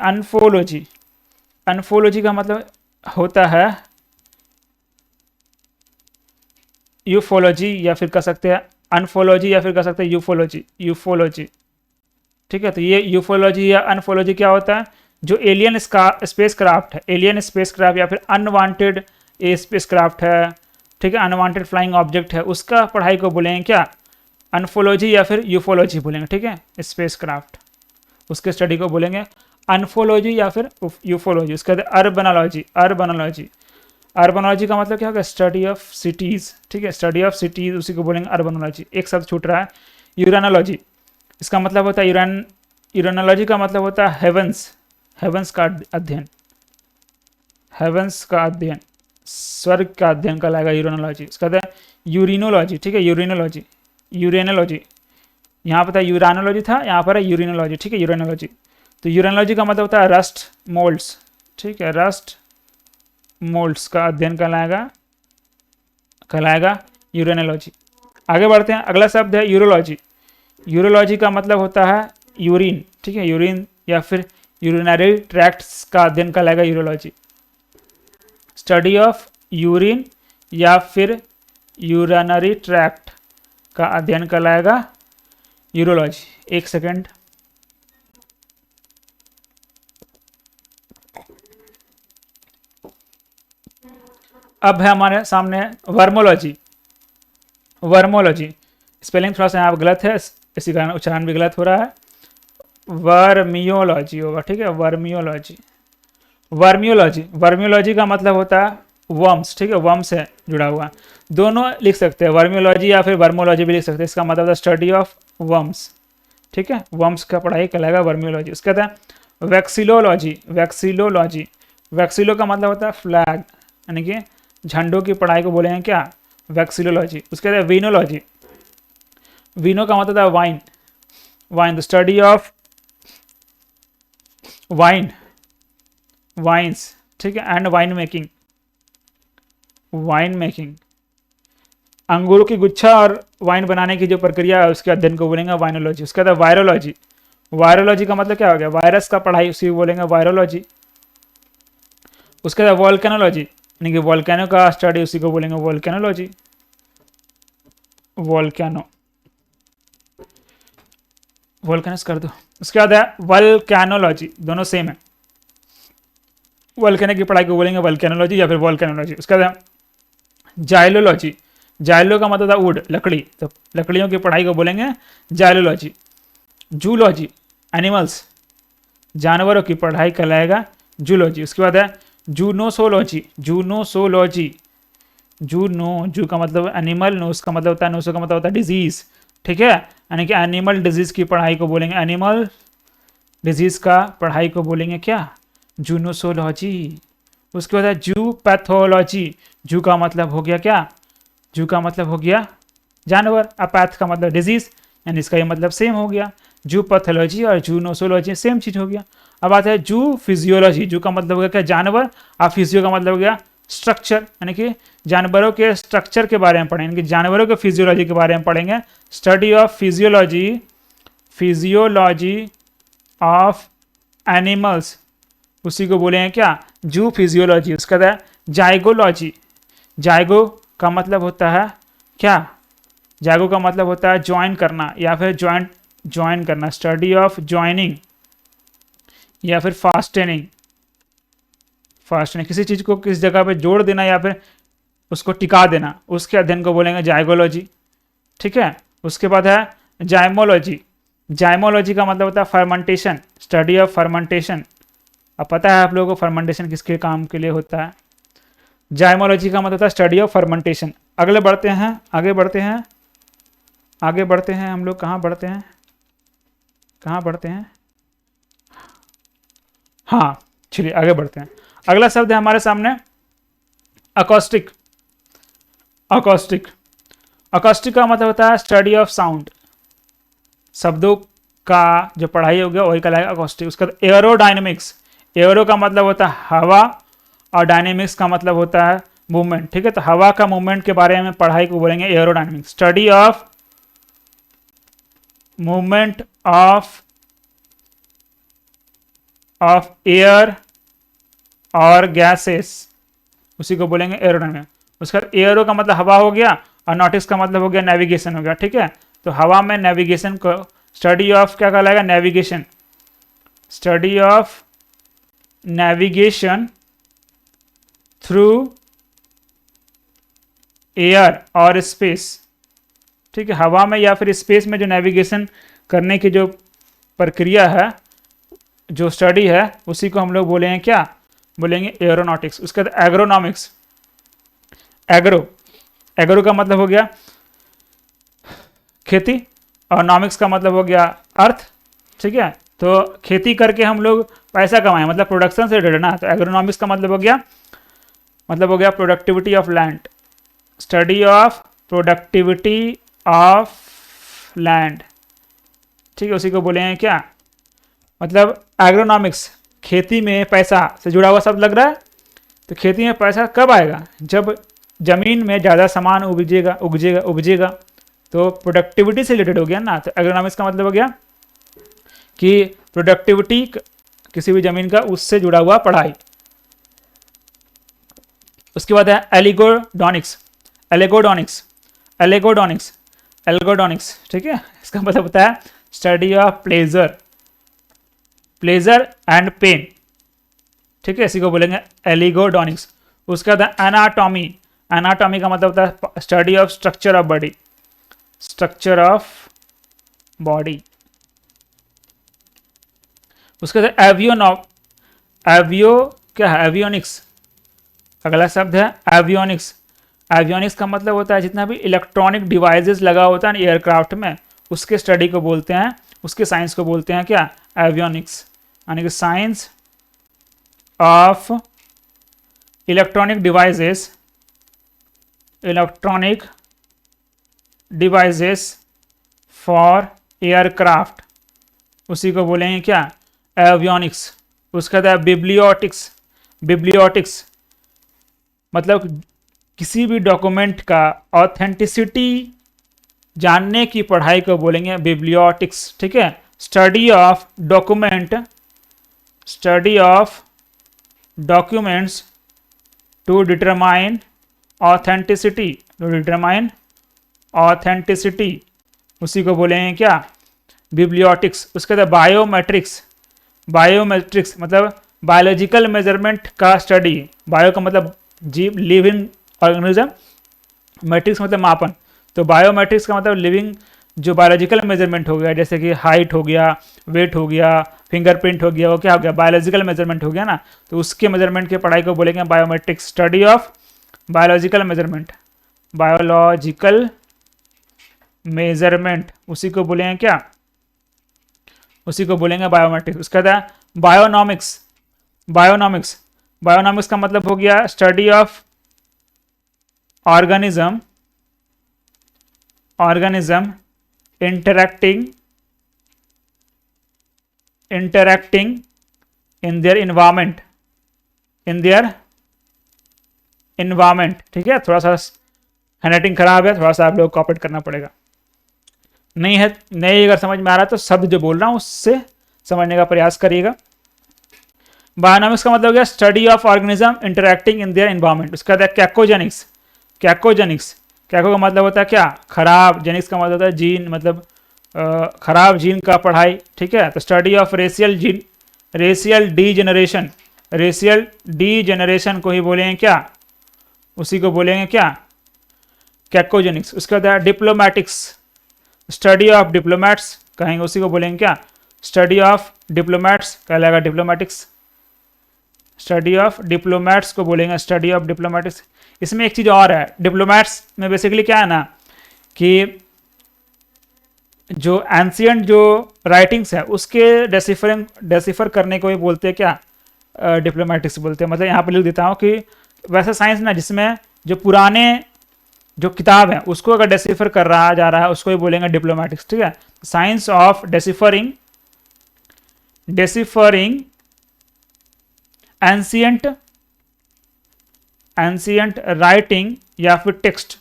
Speaker 1: अनफोलॉजी का मतलब होता है यूफोलॉजी, या फिर कह सकते हैं अनफोलॉजी, या फिर कह सकते हैं यूफोलॉजी, ठीक है। तो ये यूफोलॉजी या अनफोलॉजी क्या होता है, जो एलियन स्पेसक्राफ्ट है, एलियन स्पेसक्राफ्ट या फिर अनवांटेड स्पेसक्राफ्ट है, ठीक है, अनवांटेड फ्लाइंग ऑब्जेक्ट है, उसका पढ़ाई को बोलेंगे क्या, अनफोलॉजी या फिर यूफोलॉजी बोलेंगे, ठीक है, स्पेसक्राफ्ट, उसके स्टडी को बोलेंगे अनफोलॉजी या फिर यूफोलॉजी। उसके बाद अर्बनोलॉजी का मतलब क्या होगा, स्टडी ऑफ सिटीज़, ठीक है, स्टडी ऑफ सिटीज़, उसी को बोलेंगे अर्बनोलॉजी। एक शब्द छूट रहा है, यूरानोलॉजी, इसका मतलब होता है यूरानोलॉजी का मतलब होता है हेवंस का अध्ययन, स्वर्ग का अध्ययन कहलाएगा यूरानोलॉजी। इसका बाद यूरिनोलॉजी, ठीक है, यूरेनोलॉजी, यहाँ पर था यूरानोलॉजी था, यहाँ पर है यूरिनोलॉजी, ठीक है, यूरेनोलॉजी। तो यूरेनोलॉजी का मतलब होता है रस्ट मोल्ड्स, ठीक है, रस्ट मोल्ड्स का अध्ययन कहलाएगा यूरेनोलॉजी। आगे बढ़ते हैं, अगला शब्द है यूरोलॉजी। यूरोलॉजी का मतलब होता है यूरिन, ठीक है, यूरिन या फिर यूरिनरी ट्रैक्ट्स का अध्ययन कहलाएगा यूरोलॉजी। स्टडी ऑफ यूरिन या फिर यूरिनरी ट्रैक्ट का अध्ययन कहलाएगा यूरोलॉजी। एक सेकेंड, अब है हमारे सामने वर्मोलॉजी। स्पेलिंग थोड़ा सा यहाँ पर गलत है, इसी कारण उच्चारण भी गलत हो रहा है, वर्मियोलॉजी होगा, ठीक है, वर्मियोलॉजी का मतलब होता है वर्म्स, ठीक है, वर्म्स है जुड़ा हुआ, दोनों लिख सकते हैं, वर्मियोलॉजी या फिर वर्मोलॉजी भी लिख सकते हैं। इसका मतलब स्टडी ऑफ वर्म्स, ठीक है, वर्म्स का पढ़ाई कहलाएगा वर्मियोलॉजी। उसके बाद है वैक्सीलोलॉजी, वैक्सीलोलॉजी, वैक्सीलो का मतलब होता है फ्लैग, यानी कि झंडों की पढ़ाई को बोलेंगे क्या, वैक्सीलोलॉजी। उसके बाद वीनोलॉजी, वीनो का मतलब है wine, wine the study of wine, wines, ठीक है, and wine making, wine making, अंगूरों की गुच्छा और वाइन बनाने की जो प्रक्रिया है उसके अध्ययन को बोलेंगे वाइनोलॉजी। उसके बाद वायरोलॉजी, वायरोलॉजी का मतलब क्या हो गया, वायरस का पढ़ाई, उसी को बोलेंगे वायरोलॉजी। उसके बाद वोल्केनोलॉजी, यानी कि वोल्केनो का स्टडी, उसी को बोलेंगे वोल्केनोलॉजी, वोल्केनो, वोल्केनस कर दो। उसके बाद है वल्केनोलॉजी, दोनों सेम है, वोल्केनो की पढ़ाई को बोलेंगे वल्केनोलॉजी या फिर वोल्केनोलॉजी। उसके बाद जाइलोलॉजी, जाइलो का मतलब था वुड, लकड़ी, तो लकड़ियों की पढ़ाई को बोलेंगे जाइलोलॉजी। जूलॉजी, एनिमल्स, जानवरों की पढ़ाई कहलाएगा जूलॉजी। उसके बाद है जूनोसोलॉजी, जूनोसोलॉजी, जूनो, जू का मतलब एनिमल, नोस का मतलब होता है, नोसो का मतलब होता है डिजीज, ठीक है, यानी कि एनिमल डिजीज की पढ़ाई को बोलेंगे, एनिमल डिजीज का पढ़ाई को बोलेंगे क्या, जूनोसोलॉजी। उसके बाद है जू पैथोलॉजी, जू का मतलब हो गया क्या, जू का मतलब हो गया जानवर, अपैथ का मतलब डिजीज, यानी इसका ये मतलब सेम हो गया, जू पैथोलॉजी और जू नोसोलॉजी सेम चीज हो गया। अब आता है जू फिजियोलॉजी, जू का मतलब हो गया क्या जानवर, और फिजियो का मतलब हो गया स्ट्रक्चर, यानी कि जानवरों के स्ट्रक्चर के बारे में पढ़ेंगे, जानवरों के फिजियोलॉजी के बारे में पढ़ेंगे, study of physiology, physiology of animals, उसी को बोलेंगे क्या, जू फिजियोलॉजी। उसका है जाइगोलॉजी, जाइगो का मतलब होता है क्या, जाइगो का मतलब होता है ज्वाइन करना या फिर ज्वाइंट, ज्वाइन करना, स्टडी ऑफ ज्वाइनिंग या फिर फास्टेनिंग, फास्टेनिंग, किसी चीज को किस जगह पे जोड़ देना या फिर उसको टिका देना, उसके अध्ययन को बोलेंगे जाइगोलॉजी, ठीक है। उसके बाद है जाइमोलॉजी, जाइमोलॉजी का मतलब होता है फर्मेंटेशन, स्टडी ऑफ फर्मेंटेशन। अब पता है आप लोगों को फर्मेंटेशन किसके काम के लिए होता है, जाइमोलॉजी का मतलब होता है स्टडी ऑफ फर्मेंटेशन। अगले बढ़ते हैं, आगे बढ़ते हैं, आगे बढ़ते हैं, हम लोग कहाँ बढ़ते हैं, कहाँ बढ़ते हैं, हाँ चलिए आगे बढ़ते हैं। अगला शब्द है हमारे सामने अकॉस्टिक, अकॉस्टिक, अकॉस्टिक का मतलब होता है स्टडी ऑफ साउंड, शब्दों का जो पढ़ाई हो गया वही कहलाएगा अकॉस्टिक। उसका एयरोडायनेमिक्स, एयरो का मतलब होता है हवा और डायनेमिक्स का मतलब होता है मूवमेंट, ठीक है, तो हवा का मूवमेंट के बारे में पढ़ाई को बोलेंगे aerodynamics, study of movement of air और गैसेस, उसी को बोलेंगे एयरोडायनेमिक्स। उसका एयरो का मतलब हवा हो गया और नॉटिक्स का मतलब हो गया नेविगेशन हो गया, ठीक है, तो हवा में नेविगेशन को स्टडी ऑफ क्या कहलाएगा, navigation, study of navigation through air और स्पेस, ठीक है, हवा में या फिर स्पेस में जो नेविगेशन करने की जो प्रक्रिया है, जो स्टडी है, उसी को हम लोग बोलेंगे क्या, बोलेंगे एरोनॉटिक्स। उसके बाद एग्रोनॉमिक्स, एग्रो, एग्रो का मतलब हो गया खेती और नॉमिक्स का मतलब हो गया अर्थ, ठीक है, तो खेती करके हम लोग पैसा कमाएं, मतलब प्रोडक्शन से रिलेटेड ना, तो एग्रोनॉमिक्स का मतलब हो गया productivity of land, study of productivity of land, ठीक है, उसी को बोलेंगे क्या, मतलब एग्रोनॉमिक्स, खेती में पैसा से जुड़ा हुआ शब्द लग रहा है, तो खेती में पैसा कब आएगा, जब जमीन में ज़्यादा सामान उपजेगा, तो प्रोडक्टिविटी से रिलेटेड हो गया ना, तो एग्रोनॉमिक्स का मतलब हो गया कि प्रोडक्टिविटी किसी भी जमीन का उससे जुड़ा हुआ पढ़ाई। उसके बाद है एलिगोडॉनिक्स, एलेगोडॉनिक्स, एलेगोडॉनिक्स, एल्गोडॉनिक्स, ठीक है, इसका मतलब होता है study of pleasure, pleasure and pain, ठीक है, इसी को बोलेंगे एलिगोडॉनिक्स। उसके बाद एनाटॉमी, एनाटॉमी का मतलब होता है study of structure of body, structure of body. उसके बाद एवियो क्या है, एवियोनिक्स, अगला शब्द है एवियोनिक्स। एवियोनिक्स का मतलब होता है जितना भी इलेक्ट्रॉनिक डिवाइसेस लगा होता है एयरक्राफ्ट में, उसके स्टडी को बोलते हैं, उसके साइंस को बोलते हैं क्या, एवियोनिक्स, यानी कि science of electronic devices, electronic devices for aircraft, उसी को बोलेंगे क्या, एवियोनिक्स। उसका था बिब्लियोटिक्स। बिब्लियोटिक्स मतलब किसी भी डॉक्यूमेंट का ऑथेंटिसिटी जानने की पढ़ाई को बोलेंगे बिब्लियोटिक्स, ठीक है। Study of document, study of documents to determine authenticity, to determine authenticity, उसी को बोलेंगे क्या, बिब्लियोटिक्स। उसके बाद बायोमेट्रिक्स। बायोमेट्रिक्स मतलब बायोलॉजिकल मेजरमेंट का स्टडी। बायो का मतलब जीव, लिविंग ऑर्गेनिज्म, मैट्रिक्स मतलब मापन, तो बायोमेट्रिक्स का मतलब लिविंग जो बायोलॉजिकल मेजरमेंट हो गया, जैसे कि हाइट हो गया, वेट हो गया, फिंगरप्रिंट हो गया, वो क्या हो गया, बायोलॉजिकल मेजरमेंट हो गया ना, तो उसके मेजरमेंट की पढ़ाई को बोलेंगे biometrics. Study of biological measurement, biological measurement, उसी को बोलेंगे क्या, उसी को बोलेंगे बायोमेट्रिक्स। उसका था बायोनॉमिक्स। बायोनॉमिक्स, बायोनॉमिक्स का मतलब हो गया study of organism, organism interacting in their environment, in their environment, ठीक है। थोड़ा सा हैंडराइटिंग खराब है, थोड़ा सा आप लोग कॉपरेट करना पड़ेगा। नहीं है, नहीं अगर समझ में आ रहा तो शब्द जो बोल रहा हूं उससे समझने का प्रयास करिएगा। बायोनॉमिक्स का मतलब हो गया study of organism interacting in their environment. उसका बाद कैकोजेनिक्स। कैकोजेनिक्स, कैको का मतलब होता है क्या, खराब, जेनिक्स का मतलब होता है जीन, मतलब खराब जीन का पढ़ाई, ठीक है। तो study of racial gene, racial degeneration, racial degeneration को ही बोलेंगे क्या, उसी को बोलेंगे क्या, कैकोजेनिक्स। उसके बाद डिप्लोमैटिक्स, स्टडी ऑफ डिप्लोमैट्स कहेंगे, उसी को बोलेंगे क्या, स्टडी ऑफ डिप्लोमैट्स कहलाएगा डिप्लोमैटिक्स। स्टडी ऑफ डिप्लोमैट्स को बोलेंगे स्टडी ऑफ डिप्लोमैटिक्स। इसमें एक चीज़ और है, डिप्लोमैट्स में बेसिकली क्या है ना कि जो एंशियंट जो राइटिंग्स है उसके डेसिफर करने को ही बोलते हैं क्या, डिप्लोमैटिक्स बोलते हैं। मतलब यहाँ पर लिख देता हूँ कि वैसा साइंस ना जिसमें जो पुराने जो किताब है उसको अगर डेसिफर कर रहा जा रहा है उसको ही बोलेंगे डिप्लोमैटिक्स, ठीक है। साइंस ऑफ डेसिफरिंग, डेसिफरिंग एंशियंट राइटिंग या फिर टेक्स्ट,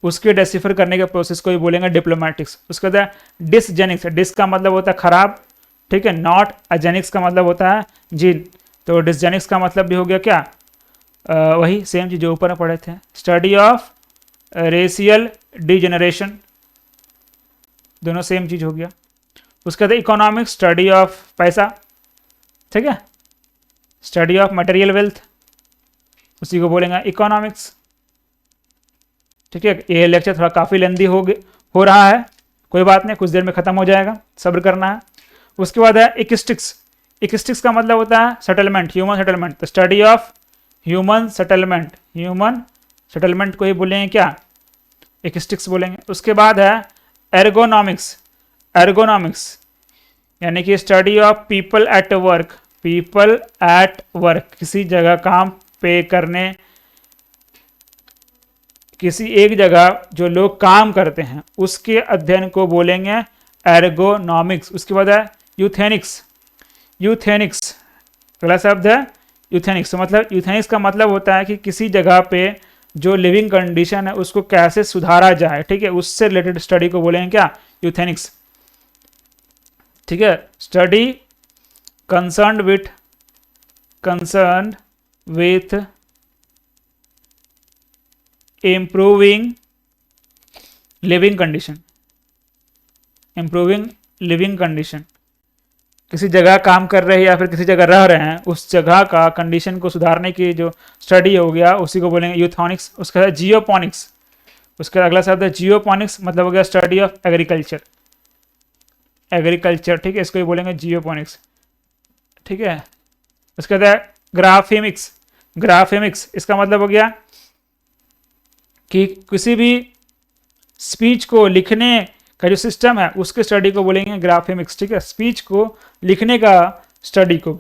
Speaker 1: उसके डेसिफर करने के प्रोसेस को ही बोलेंगे डिप्लोमैटिक्स। उसके बाद डिसजेनिक्स, डिस का मतलब होता है खराब, ठीक है, नॉट अजेनिक्स का मतलब होता है जीन, तो डिसजेनिक्स का मतलब भी हो गया क्या, वही सेम चीज जो ऊपर में पढ़े थे, स्टडी ऑफ रेशियल डीजेनरेशन, दोनों सेम चीज हो गया। उसके बाद इकोनॉमिक्स, स्टडी ऑफ पैसा, ठीक है, स्टडी ऑफ मटेरियल वेल्थ, उसी को बोलेंगे इकोनॉमिक्स, ठीक है। ये लेक्चर थोड़ा काफ़ी लेंदी हो रहा है, कोई बात नहीं, कुछ देर में ख़त्म हो जाएगा, सब्र करना है। उसके बाद है इकिस्टिक्स। इकिस्टिक्स का मतलब होता है सेटलमेंट, ह्यूमन सेटलमेंट, तो study of human settlement, human settlement को ही बोलेंगे क्या, इकिस्टिक्स बोलेंगे। उसके बाद है एर्गोनॉमिक्स। एर्गोनॉमिक्स यानी कि study of people at work, people at work, किसी जगह काम पे करने, किसी एक जगह जो लोग काम करते हैं उसके अध्ययन को बोलेंगे एर्गोनॉमिक्स। उसके बाद है यूथेनिक्स। यूथेनिक्स अगला शब्द है यूथेनिक्स, मतलब यूथेनिक्स का मतलब होता है कि किसी जगह पे जो लिविंग कंडीशन है उसको कैसे सुधारा जाए, ठीक है, उससे रिलेटेड स्टडी को बोलेंगे क्या, यूथेनिक्स, ठीक है। Study concern with improving living condition, improving living condition, किसी जगह काम कर रहे हैं या फिर किसी जगह रह रहे हैं उस जगह का कंडीशन को सुधारने की जो स्टडी हो गया उसी को बोलेंगे यूथोनिक्स। उसका है जियोपोनिक्स। उसका अगला शब्द है जियोपोनिक्स, मतलब हो गया स्टडी ऑफ एग्रीकल्चर, एग्रीकल्चर, ठीक है, इसको ही बोलेंगे जियोपोनिक्स, ठीक है। उसके बाद है ग्राफेमिक्स। ग्राफेमिक्स इसका मतलब हो गया कि किसी भी स्पीच को लिखने का जो सिस्टम है उसके स्टडी को बोलेंगे ग्राफेमिक्स, ठीक है। स्पीच को लिखने का स्टडी को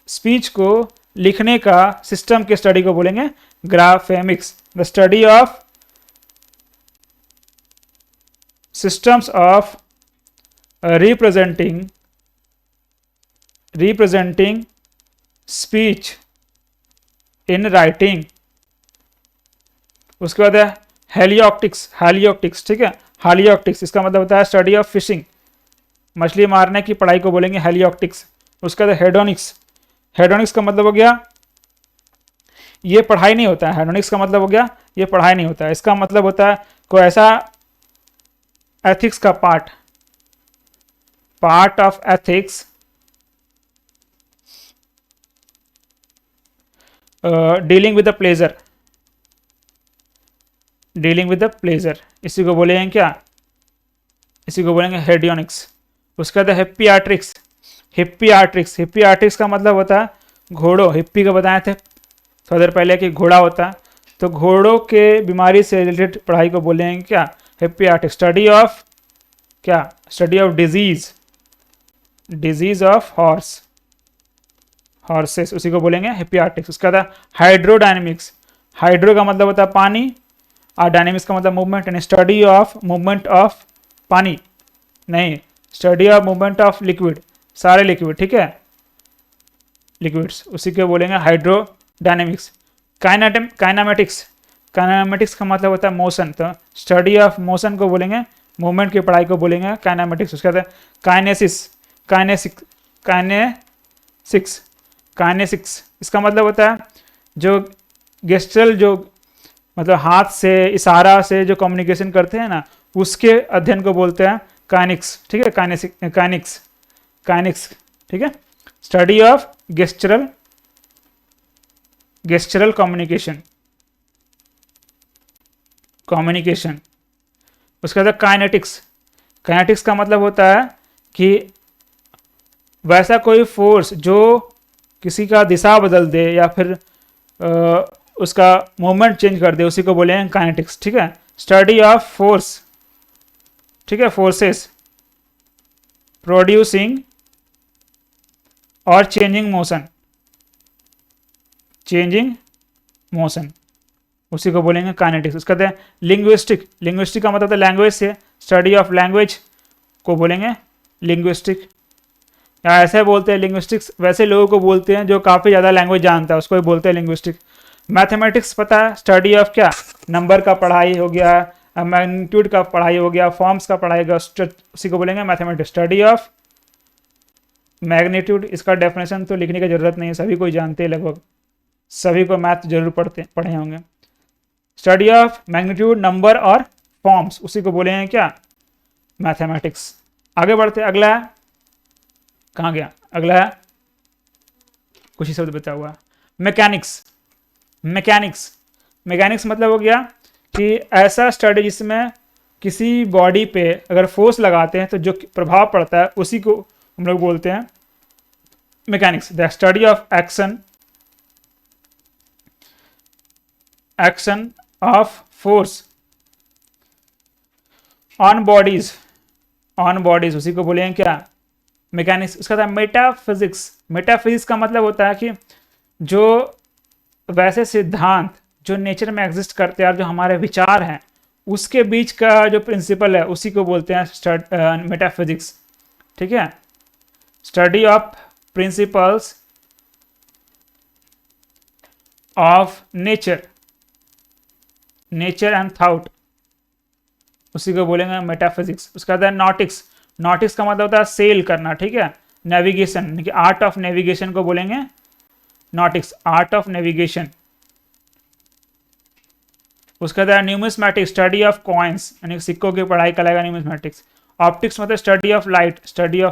Speaker 1: स्पीच को लिखने का सिस्टम के स्टडी को बोलेंगे graphemics. The study of systems of representing speech in writing। उसके बाद है हेलियोप्टिक्स, ठीक है। हेलियोप्टिक्स इसका मतलब होता है स्टडी ऑफ फिशिंग, मछली मारने की पढ़ाई को बोलेंगे हेलियोप्टिक्स। उसके बाद हेडोनिक्स का मतलब हो गया ये पढ़ाई नहीं होता है। हेडोनिक्स का मतलब हो गया ये पढ़ाई नहीं होता है। इसका मतलब होता है कोई ऐसा एथिक्स का part of ethics dealing with the pleasure, इसी को बोलेंगे क्या, इसी को बोलेंगे हेडियोनिक्स। उसके बाद हिप्पियाट्रिक्स का मतलब होता है घोड़ों, हिप्पी को बताए थे थोड़ी देर पहले कि घोड़ा होता है, तो घोड़ों के बीमारी से रिलेटेड पढ़ाई को बोलेंगे क्या, hippiatrics. Study of disease of horses, उसी को बोलेंगे हिप्पियाट्रिक्स। उसके बाद हाइड्रोडायनेमिक्स, हाइड्रो का मतलब होता है पानी और डायनेमिक्स का मतलब मूवमेंट, यानी स्टडी ऑफ मूवमेंट ऑफ पानी, नहीं study of movement of liquid, सारे लिक्विड, ठीक है, लिक्विड्स, उसी को बोलेंगे हाइड्रोडायनेमिक्स। काइनेमेटिक्स का मतलब होता है मोशन, तो स्टडी ऑफ मोशन को बोलेंगे, मूवमेंट की पढ़ाई को बोलेंगे काइनेमेटिक्स। उसके बाद काइनेसिक्स इसका मतलब होता है जो गेस्टल, जो मतलब हाथ से इशारा से जो कम्युनिकेशन करते हैं ना, उसके अध्ययन को बोलते हैं काइनिक्स, ठीक है। काइनिक्स, ठीक है। स्टडी ऑफ गेस्चरल कम्युनिकेशन। उसके बाद काइनेटिक्स का मतलब होता है कि वैसा कोई फोर्स जो किसी का दिशा बदल दे या फिर उसका मूवमेंट चेंज कर दे, उसी को बोलेंगे काइनेटिक्स, ठीक है। स्टडी ऑफ फोर्स, ठीक है, फोर्सेस प्रोड्यूसिंग और चेंजिंग मोशन, उसी को बोलेंगे काइनेटिक्स। उसका कहते हैं लिंग्विस्टिक का मतलब होता है लैंग्वेज से, स्टडी ऑफ लैंग्वेज को बोलेंगे लिंग्विस्टिक, या ऐसे बोलते हैं लिंग्विस्टिक्स वैसे लोगों को बोलते हैं जो काफ़ी ज़्यादा लैंग्वेज जानता है, उसको भी बोलते हैं लिंग्विस्टिक। मैथमेटिक्स पता है, स्टडी ऑफ क्या, नंबर का पढ़ाई हो गया, मैग्नीट्यूड का पढ़ाई हो गया, फॉर्म्स का पढ़ाई होगा, उसी को बोलेंगे मैथमेटिक्स। स्टडी ऑफ मैग्नीट्यूड, इसका डेफिनेशन तो लिखने की जरूरत नहीं है, सभी को जानते हैं, लगभग सभी को मैथ जरूर पढ़े होंगे। स्टडी ऑफ मैग्नीट्यूड, नंबर और फॉर्म्स, उसी को बोलेंगे क्या, मैथमेटिक्स। आगे बढ़ते, अगला है, कहाँ गया, अगला है कुछ ही शब्द बचा हुआ, मैकेनिक्स मतलब हो गया कि ऐसा स्टडी जिसमें किसी बॉडी पे अगर फोर्स लगाते हैं तो जो प्रभाव पड़ता है उसी को हम लोग बोलते हैं mechanics. The study of action of force on bodies, उसी को बोलेंगे क्या, मैकेनिक्स। उसका था मेटाफिजिक्स का मतलब होता है कि जो वैसे सिद्धांत जो नेचर में एग्जिस्ट करते हैं और जो हमारे विचार हैं उसके बीच का जो प्रिंसिपल है उसी को बोलते हैं मेटाफिजिक्स, ठीक है। Study of principles of nature and thought, उसी को बोलेंगे मेटाफिजिक्स। उसका बाद नॉटिक्स का मतलब होता है सेल करना, ठीक है, नेविगेशन, आर्ट ऑफ नेविगेशन को बोलेंगे नॉटिक्स, आर्ट ऑफ नेविगेशन। उसका बाद न्यूमिस्मैटिक्स, स्टडी ऑफ कॉइन्स, यानी सिक्कों की पढ़ाई कहलाएगा न्यूमिस्मैटिक्स। ऑप्टिक्स मतलब स्टडी ऑफ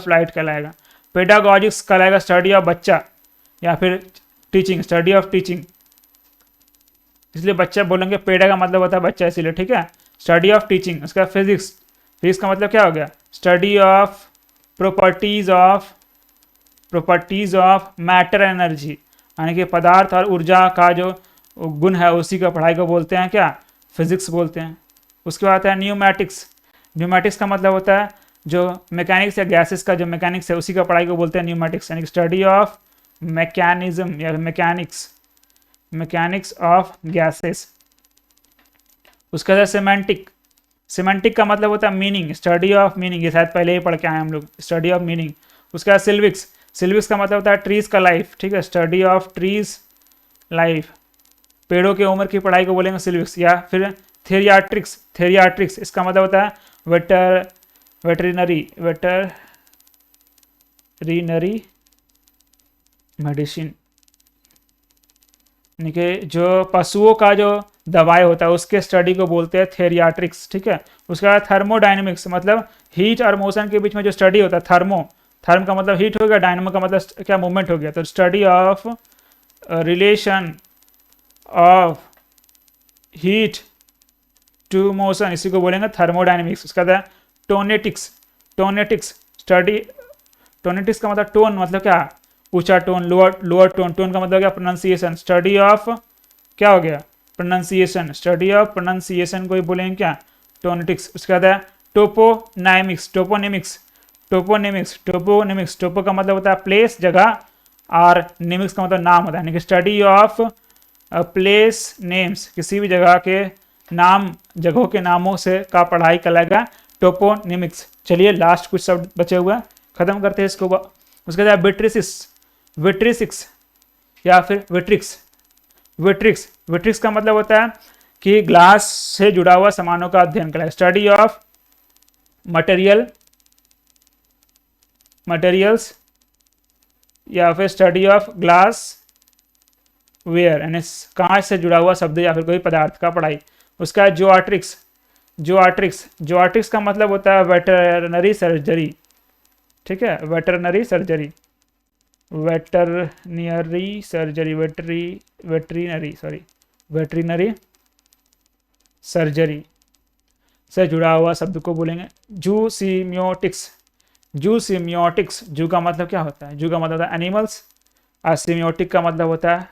Speaker 1: लाइट कहलाएगा। पेडागॉजिक्स कहलाएगा स्टडी ऑफ बच्चा या फिर टीचिंग, स्टडी ऑफ टीचिंग, इसलिए बच्चा बोलेंगे, पेडा का मतलब होता है बच्चा इसीलिए, ठीक है। Study of teaching. उसका फिजिक्स का मतलब क्या हो गया, study of properties of matter energy, यानी कि पदार्थ और ऊर्जा का जो गुण है उसी का पढ़ाई को बोलते हैं क्या, फिजिक्स बोलते हैं। उसके बाद आता है न्यूमैटिक्स। न्यूमैटिक्स का मतलब होता है जो मैकेनिक्स या गैसेस का जो मैकेनिक्स है उसी का पढ़ाई को बोलते हैं न्यूमैटिक्स, यानी कि स्टडी ऑफ मैकेनिज्म या मैकेनिक्स ऑफ गैसेस। उसके बाद सिमेंटिक। सिमेंटिक का मतलब होता है मीनिंग, स्टडी ऑफ मीनिंग, ये शायद पहले ही पढ़ के आए हम लोग, स्टडी ऑफ मीनिंग। उसके बाद सिल्विक्स। सिल्विक्स का मतलब होता है ट्रीज का लाइफ, ठीक है, स्टडी ऑफ ट्रीज लाइफ, पेड़ों की उम्र की पढ़ाई को बोलेंगे सिल्विक्स। या फिर थेरियाट्रिक्स। थेरियाट्रिक्स इसका मतलब होता है वेटरिनरी मेडिसिन, यानी कि जो पशुओं का जो दवाई होता है उसके स्टडी को बोलते हैं थेरियाट्रिक्स, ठीक है। उसके बाद थर्मोडायनेमिक्स, मतलब हीट और मोशन के बीच में जो स्टडी होता है, थर्म का मतलब हीट हो गया, डायनेमो का मतलब क्या, मूवमेंट हो गया, तो study of relation of heat to motion, इसी को बोलेंगे थर्मोडायनेमिक्स। उसका था टोनेटिक्स। स्टडी, टोनेटिक्स का मतलब टोन, मतलब क्या, ऊंचा टोन, लोअर टोन। टोन का मतलब क्या, प्रोनाउंसिएशन, स्टडी ऑफ क्या हो गया, प्रोनाउंसिएशन, स्टडी ऑफ प्रोनाउंसिएशन को ही बोलेंगे क्या, टोनेटिक्स। उसके बाद है टोपोनामिक्स। टोपो का मतलब होता है प्लेस, जगह, और नेमिक्स का मतलब नाम होता है, यानी कि स्टडी ऑफ प्लेस नेम्स, किसी भी जगह के नाम, जगहों के नामों से का पढ़ाई करेगा टोपोनिमिक्स। चलिए लास्ट कुछ शब्द बचे हुए हैं, खत्म करते हैं इसको। उसके बाद विट्रिसिक्स या फिर विट्रिक्स का मतलब होता है कि ग्लास से जुड़ा हुआ सामानों का अध्ययन करेगा, स्टडी ऑफ मटेरियल्स या फिर स्टडी ऑफ ग्लास वेयर, यानी कांच से जुड़ा हुआ शब्द या फिर कोई पदार्थ का पढ़ाई। उसका जोआट्रिक्स का मतलब होता है वेटरनरी सर्जरी, ठीक है, वेटरनरी सर्जरी से जुड़ा हुआ शब्द को बोलेंगे जूसिमियोटिक्स। जू का मतलब क्या होता है, जू का मतलब होता है एनिमल्स, और सिमियोटिक का मतलब होता है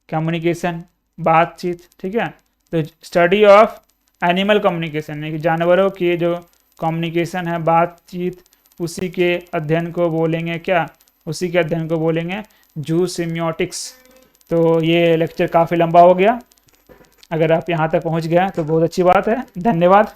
Speaker 1: कम्युनिकेशन, बातचीत, ठीक है। तो स्टडी ऑफ एनिमल कम्युनिकेशन, यानी कि जानवरों की जो कम्युनिकेशन है, बातचीत, उसी के अध्ययन को बोलेंगे क्या, उसी के अध्ययन को बोलेंगे जूसिमियोटिक्स। तो ये लेक्चर काफ़ी लंबा हो गया, अगर आप यहाँ तक पहुँच गए तो बहुत अच्छी बात है। धन्यवाद।